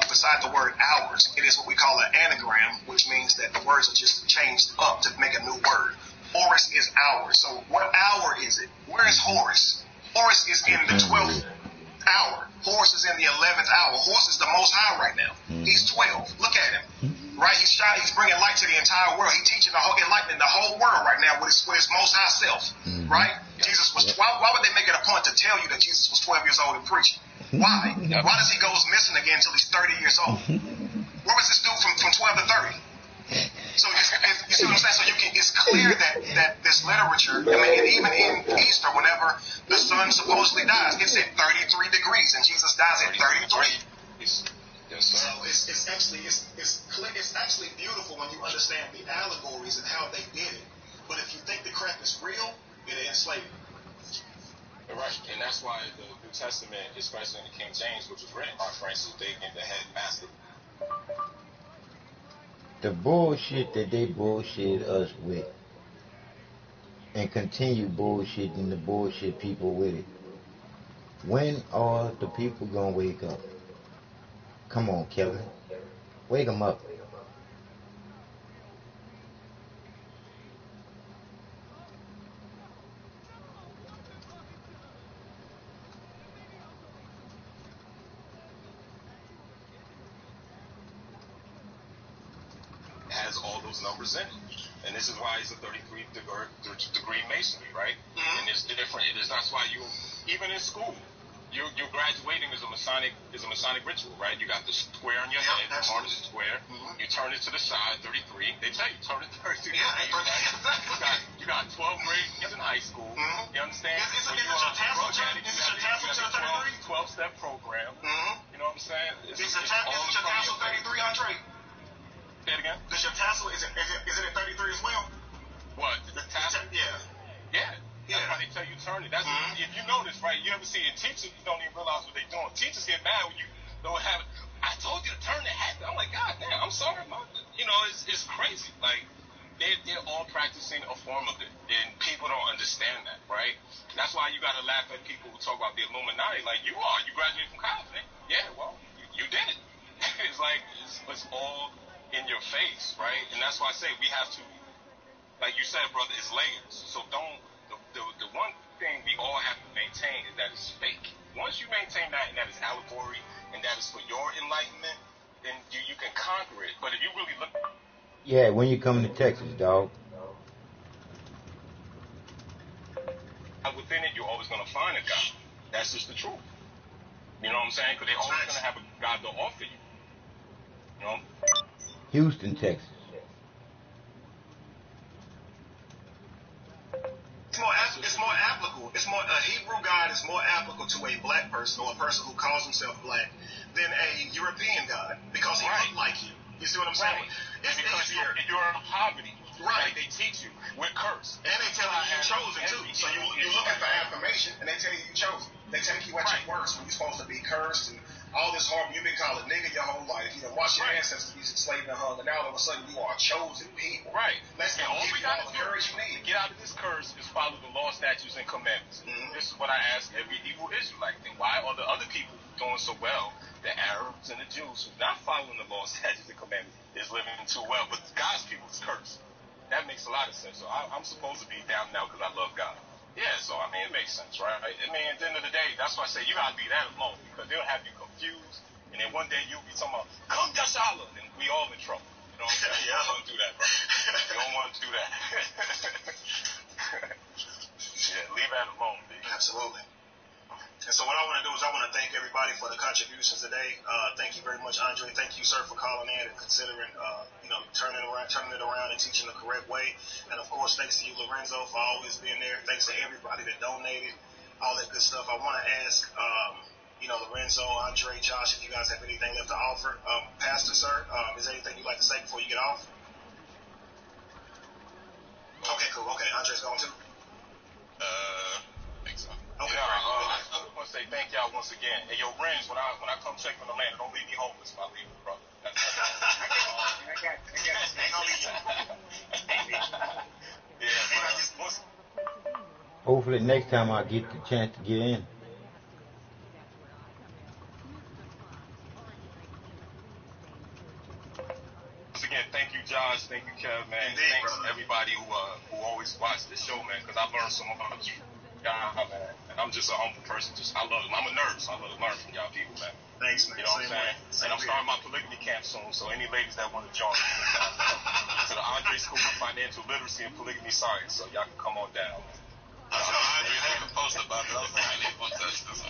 beside the word hours, it is what we call an anagram, which means that the words are just changed up to make a new word. Horus is hours. So what hour is it? Where is Horus? Horus is in the 12th hour. Horus is in the 11th hour. Horus is the most high right now. He's 12. Look at him. Right? He's bringing light to the entire world. He's teaching enlightening the whole world right now with his most high self. Right? Jesus was, why would they make it a point to tell you that Jesus was 12 years old and preaching? Why? Why does he goes missing again until he's 30 years old? Where was this dude from 12 to 30? So you see what I'm saying? So it's clear that this literature, I mean, and even in Easter, whenever the sun supposedly dies, it's at 33 degrees, and Jesus dies at 33. Yes, sir. So it's actually beautiful when you understand the allegories and how they did it. But if you think the crap is real, it enslaved you. Right, and that's why the New Testament, especially in the King James, which was written by Francis Bacon, the head master. The bullshit that they bullshit us with, and continue bullshitting the bullshit people with it. When are the people gonna wake up? Come on, Kevin. Wake them up. Has all those numbers in it. And this is why it's a 33 degree masonry, right? And it's different. That's why you, even in school, your graduating is a Masonic ritual, right? You got the square on your head, the Martyrs square. You turn it to the side, 33. They tell you turn it 33. You got 12 grades in high school. You understand? Is it your tassel to 33? 12-step program. You know what I'm saying? Is your tassel 33, Andre? Say it again. Does your tassel, is it at 33 as well? What? The tassel? Yeah. That's why they tell you turn it. That's if you notice, right? You ever see a teacher, you don't even realize what they're doing. Teachers get mad when you don't have it. I told you to turn the hat. I'm like, God damn, I'm sorry, Mom. You know, it's crazy. Like, they're all practicing a form of it, and people don't understand that, right? That's why you got to laugh at people who talk about the Illuminati like you are. You graduated from college, man. Yeah, well, you did it. It's like, it's all in your face, right? And that's why I say we have to, like you said, brother, it's layers. So the one thing we all have to maintain is that it's fake. Once you maintain that, and that is allegory, and that is for your enlightenment, then you can conquer it. But if you really look... Yeah, when you come to Texas, dog. Within it, you're always going to find a God. That's just the truth. You know what I'm saying? Because they're always going to have a God to offer you. You know? Houston, Texas. It's more applicable. It's more a Hebrew God is more applicable to a black person or a person who calls himself black than a European God because he looked like you. You see what I'm saying? It's because easier. You're in poverty. Right. Like they teach you. We're cursed. And they tell you you're chosen too. So you're looking for affirmation, and they tell you you're chosen. They take you at your worst when you're supposed to be cursed and all this harm. You've been called a nigga your whole life. You know, watch your ancestors be enslaved and hung, and now all of a sudden you are a chosen people. Right. Let's all give we you got all to the courage you need. Get out of this curse is follow the law, statutes, and commandments. This is what I ask every Hebrew Israelite. Then why are the other people doing so well? The Arabs and the Jews who's not following the law, statutes, and commandments is living too well. But God's people is cursed. That makes a lot of sense. So I'm supposed to be down now because I love God. Yeah, so I mean, it makes sense, right? I mean, at the end of the day, that's why I say you gotta leave that alone because they'll have you confused, and then one day you'll be talking about, come Yashala, and we all in trouble. You know what I'm saying? You don't want to do that, bro. You don't want to do that. Yeah, leave that alone, dude. Absolutely. And so what I want to do is I want to thank everybody for the contributions today. Thank you very much, Andre. Thank you, sir, for calling in and considering, turning it around and teaching the correct way. And, of course, thanks to you, Lorenzo, for always being there. Thanks to everybody that donated, all that good stuff. I want to ask, Lorenzo, Andre, Josh, if you guys have anything left to offer. Pastor, sir, is there anything you'd like to say before you get off? Okay, cool. Okay, Andre's going too? I think so. Okay, I want to say thank y'all once again. And yo, Renz, when I come check from the land, don't leave me homeless if I leave, brother. I got you. Ain't gonna leave you. Hopefully next time I get the chance to get in. Once again, thank you, Josh. Thank you, Kev, man. Indeed, Thanks brother. everybody who always watch the show, man, because I've learned so much. Yeah, man. And I'm just a humble person. I'm a nerd, so I love to learn from y'all people, man. Thanks, man. You know what I'm saying? And I'm starting my polygamy camp soon, so any ladies that want to join to the Andre School of Financial Literacy and Polygamy Science, so y'all can come on down. I saw Andre made a post about it. I was like, I need one touch this.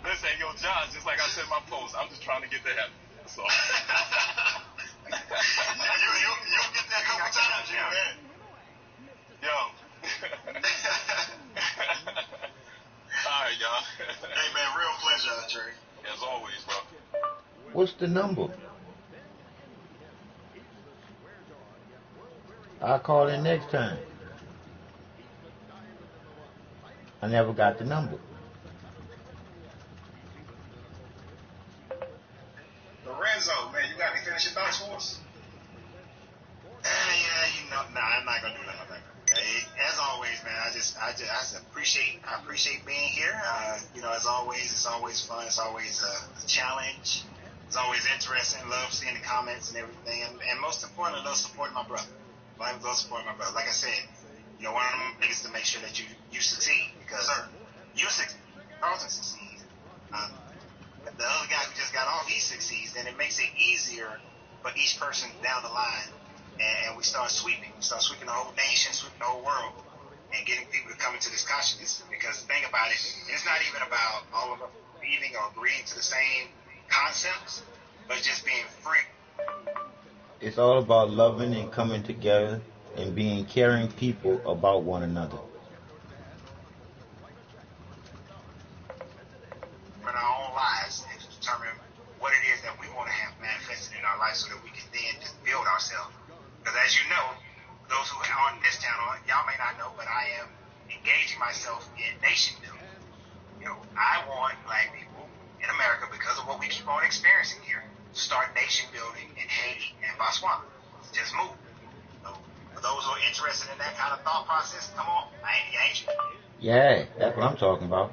Listen, yo, Josh, just like I said in my post, I'm just trying to get to heaven. So. You'll get that couple times, you man. Yo. All right, y'all. Hey, man, real pleasure, Andre. As always, bro. What's the number? I'll call in next time. I never got the number. Lorenzo, man, you got any finishing thoughts for us? Yeah, you know, I'm not gonna do nothing like that. As always, man, I appreciate being here. You know, as always, it's always fun. It's always a challenge. It's always interesting. Love seeing the comments and everything, and most importantly, love supporting my brother. Love supporting my brother. Like I said, you know, one of the things is to make sure that you succeed, because you succeed, Carlton succeeds. The other guy who just got off, he succeeds, then it makes it easier for each person down the line, and we start sweeping. We start sweeping the whole nation, sweeping the whole world, and getting people to come into this consciousness. Because the thing about it, it's not even about all of us believing or agreeing to the same concepts, but just being free. It's all about loving and coming together and being caring people about one another. In our own lives, and to determine what it is that we want to have manifested in our life, so that we can then just build ourselves. Because as you know, those who are on this channel, y'all may not know, but I am engaging myself in nation building. You know, I want Black people in America, because of what we keep on experiencing here, to start nation building in Haiti and Botswana. Just move. So for those who are interested in that kind of thought process, come on. You ain't you? Yeah, that's what I'm talking about.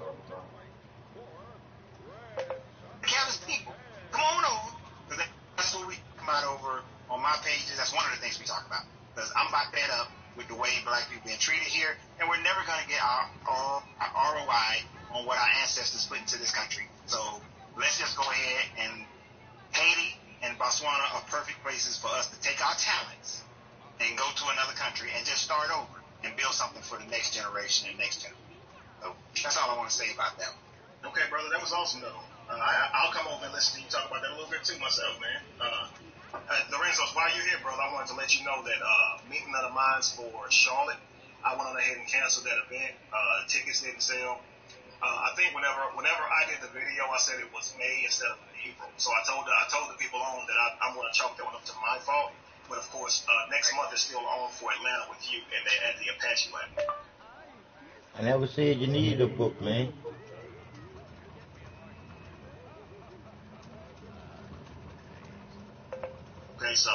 Catholic people, come on over. Because that's what we come out over on my pages. That's one of the things we talk about. Because I'm about fed up with the way Black people being treated here, and we're never going to get our ROI on what our ancestors put into this country. So let's just go ahead, and Haiti and Botswana are perfect places for us to take our talents and go to another country and just start over and build something for the next generation and next generation. So that's all I want to say about that. Okay, brother, that was awesome, though. I'll come over and listen to you talk about that a little bit too myself, man. Lorenzo, while you're here, brother, I wanted to let you know that meeting of the minds for Charlotte, I went on ahead and canceled that event. Tickets didn't sell. I think whenever I did the video, I said it was May instead of April. So I told the people on that I'm going to chalk that one up to my fault. But of course, next month is still on for Atlanta with you and at the Apache Lab. I never said you needed a book, man. Okay, so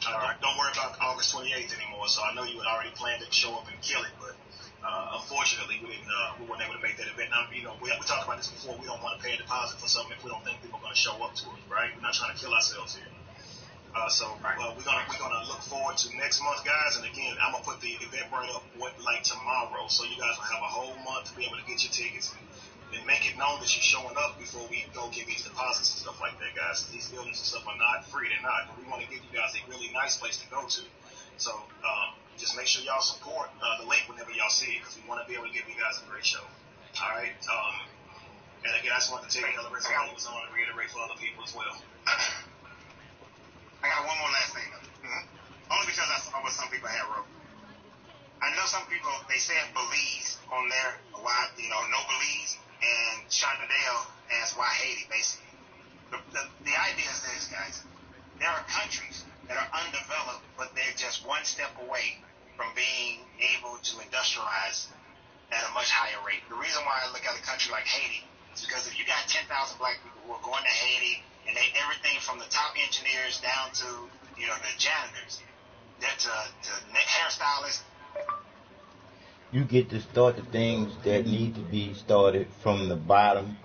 don't worry about August 28th anymore. So I know you had already planned to show up and kill it, but unfortunately we weren't able to make that event. Now, you know, we talked about this before. We don't want to pay a deposit for something if we don't think people are going to show up to it, right? We're not trying to kill ourselves here. We're gonna look forward to next month, guys. And again, I'm gonna put the Eventbrite up tomorrow, so you guys will have a whole month to be able to get your tickets and make it known that you're showing up before we go give these deposits and stuff like that, guys. These buildings and stuff are not free; they're not. But we want to give you guys a really nice place to go to. So just make sure y'all support the link whenever y'all see it, because we want to be able to give you guys a great show. All right. And again, I just wanted to tell you, Lorenzo, I was on to reiterate for other people as well. I got one more last thing, though. Only because I saw what some people had wrote. I know some people, they said Belize on there, why, no Belize, and Shondadale asked why Haiti, basically. The idea is this, guys. There are countries that are undeveloped, but they're just one step away from being able to industrialize at a much higher rate. The reason why I look at a country like Haiti is because if you got 10,000 Black people who are going to Haiti, and everything from the top engineers down to, the janitors, to hairstylists, you get to start the things that need to be started from the bottom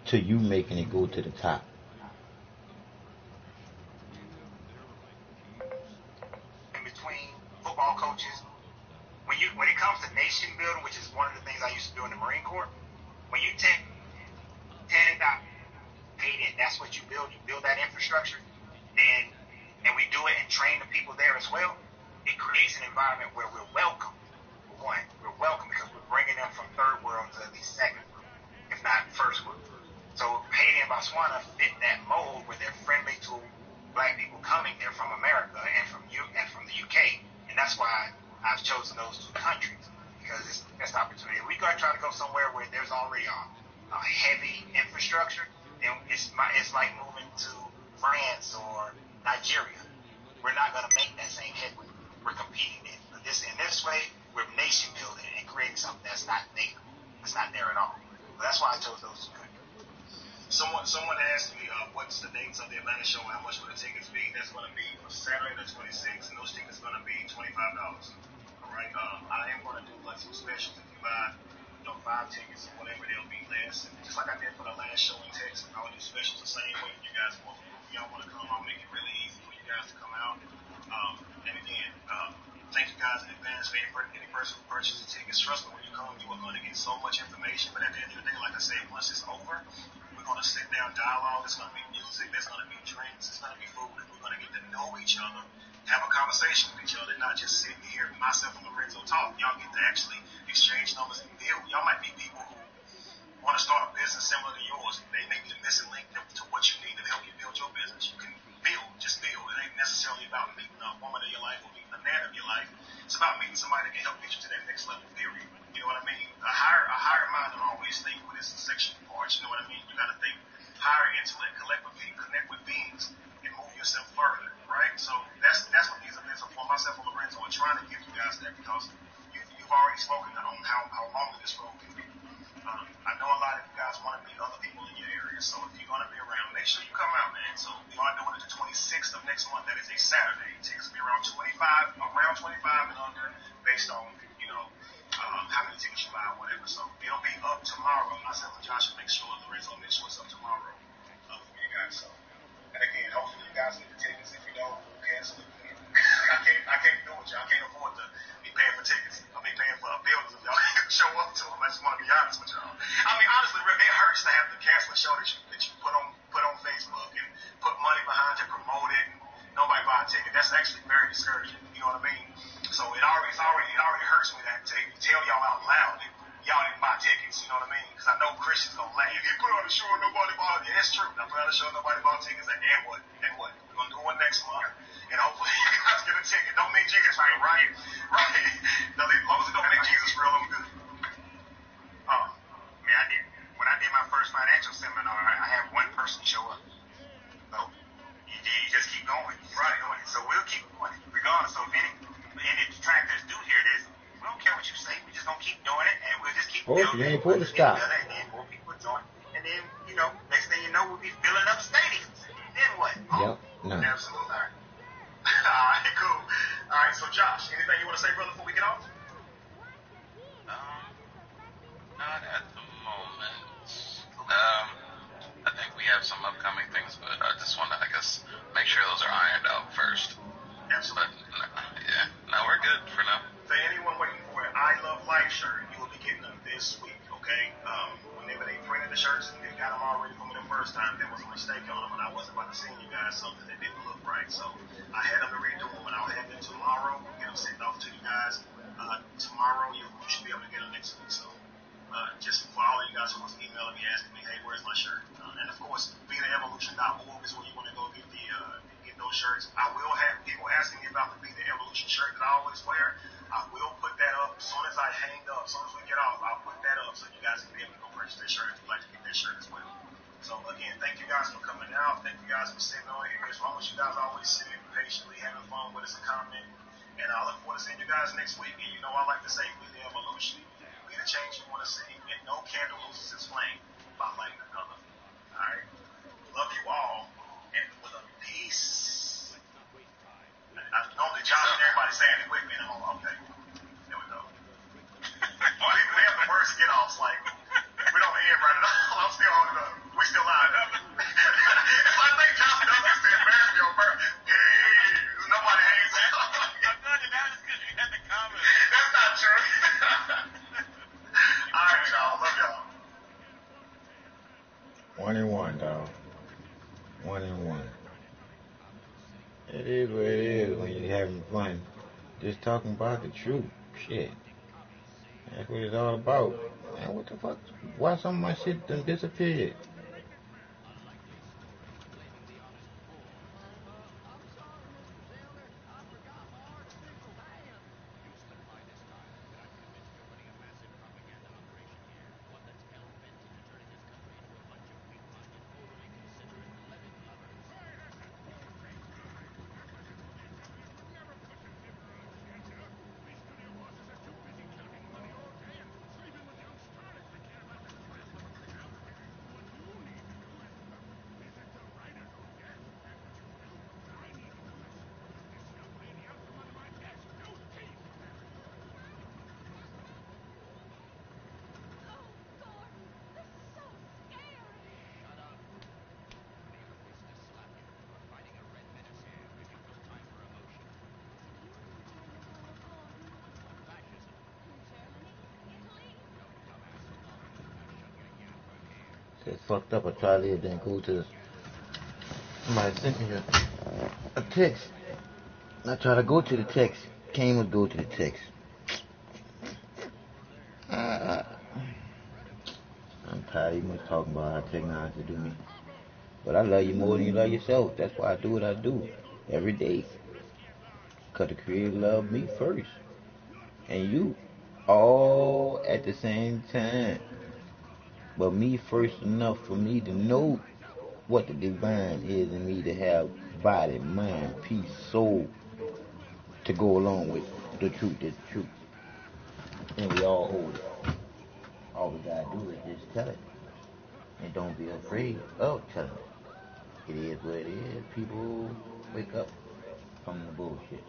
to you making it go to the top. In between football coaches, when it comes to nation building, which is one of the things I used to do in the Marine Corps, when you take 10 and that's what you build that infrastructure, and we do it and train the people there as well, it creates an environment where we're welcome. For one, we're welcome because we're bringing them from third world to at least second world, if not first world. So Haiti and Botswana fit that mold where they're friendly to black people coming there from America and from the UK, and that's why I've chosen those two countries, because it's the best opportunity. If we try to go somewhere where there's already a heavy infrastructure, then it's like moving to France or Nigeria. We're not going to make that same headway. We're competing in this way. We're nation building and creating something that's not native. It's not there at all. So that's why I chose those two countries. Someone asked me what's the dates of the Atlanta show and how much will the tickets be. That's going to be for Saturday the 26th, and those tickets are going to be $25. All right. I am going to do like some specials. If you buy 5 tickets or whatever, they'll be less. And just like I did for the last show in Texas, I'll do specials the same way. If you guys want, if y'all want to come, I'll make it really easy for you guys to come out. And again, thank you guys in advance for any person who purchases tickets. Trust me, when you come, you are going to get so much information. But at the end of the day, like I said, once it's over, we're going to sit down, dialogue. There's going to be music. There's going to be drinks. There's going to be food. And we're going to get to know each other, have a conversation with each other, not just sitting here, myself and Lorenzo talk. Y'all get to actually exchange numbers and build. Y'all might be people who want to start a business similar to yours. They may be the missing link to what you need to help you build your business. You can build, just build. It ain't necessarily about meeting a woman of your life or meeting a man of your life. It's about meeting somebody that can help get you to that next level, period. You know what I mean? A higher mind will always think with its sexual parts. You know what I mean? You got to think higher intellect, connect with beings, and move yourself further, right? So that's what these events are for. Myself and Lorenzo are trying to give you guys that, because you've already spoken on how long this road can be. I know a lot of you guys want to meet other people in your area, so if you're going to be around, make sure you come out, man. So we are doing it the 26th of next month. That is a Saturday. Tickets will be around 25 and under, based on, how many tickets you buy or whatever. So it'll be up tomorrow. Myself and Josh will make sure, Lorenzo will make sure it's up tomorrow for you guys. So, and again, hopefully you guys get the tickets. If you don't, we'll cancel it. I can't do it, y'all. I can't afford to be paying for tickets. I'll be paying for buildings if y'all show up to them. I just want to be honest with y'all. I mean, honestly, it hurts to have to cancel a show that you put on Facebook and put money behind to promote it. And nobody buy a ticket. That's actually very discouraging. You know what I mean? So it already hurts me that to tell y'all out loud that y'all didn't buy tickets. You know what I mean? Because I know Christians gonna laugh. You put on a show and nobody bought it. Yeah, that's true. I put on a show and nobody bought tickets. And what? We're gonna do one next month. And hopefully you guys get a ticket. Don't make Jesus real, right? Right. No, as long as it don't make Jesus real, I'm good. When I did my first financial seminar, I had one person show up. So you just keep going. Right. So we'll keep going regardless. So if any detractors do hear this, we don't care what you say. We're just gonna keep doing it, and we'll just keep building. You ain't supposed to stop. And then more people join, and then next thing you know, we'll be filling up stadiums. Then what? Yep. No. Absolutely. All right. Cool. All right. So Josh, anything you want to say, brother, before we get off? Not at the moment. I think we have some upcoming things, but I just want to, make sure those are ironed out first. Absolutely. But, we're good for now. For anyone waiting for an I Love Life shirt, you will be getting them this week, okay? Whenever they printed the shirts, they got them already from the first time. There was a mistake on them, and I wasn't about to send you guys something that didn't look right. So I had them to redo them, and I'll have them tomorrow. We'll get them sent off to you guys. Tomorrow, you should be able to get them next week. So just for all of you guys who was emailing me asking me, hey, where's my shirt? And of course, BeTheEvolution.org is where you want to go get those shirts. I will have people asking me about the Be The Evolution shirt that I always wear. I will put that up as soon as I hang up. As soon as we get off, I'll put that up so you guys can be able to go purchase that shirt if you'd like to get that shirt as well. So again, thank you guys for coming out. Thank you guys for sitting on here. As long as you guys always sitting patiently, having fun with us and commenting. And I look forward to seeing you guys next week. And I like to say, Be The Evolution. Be the change you want to see. And no candle loses its flame by lighting another. All right. Love you all. And with a peace. Normally John and everybody saying it with me, and I'm all, okay. There we go. someone. It is what it is when you're having fun. Just talking about the truth. Shit. That's what it's all about. Man, what the fuck? Why some of my shit done disappeared? It's fucked up. I tried to then go to somebody sent me a text. I tried to go to the text. Can't even go to the text. I'm tired of you much talking about how technology do me. But I love you more than you love yourself. That's why I do what I do every day. Because the Creator loved me first. And you all at the same time. But me first enough for me to know what the divine is in me, to have body, mind, peace, soul to go along with the truth is the truth. And we all hold it. All we gotta do is just tell it. And don't be afraid of telling it. It is what it is. People wake up from the bullshit.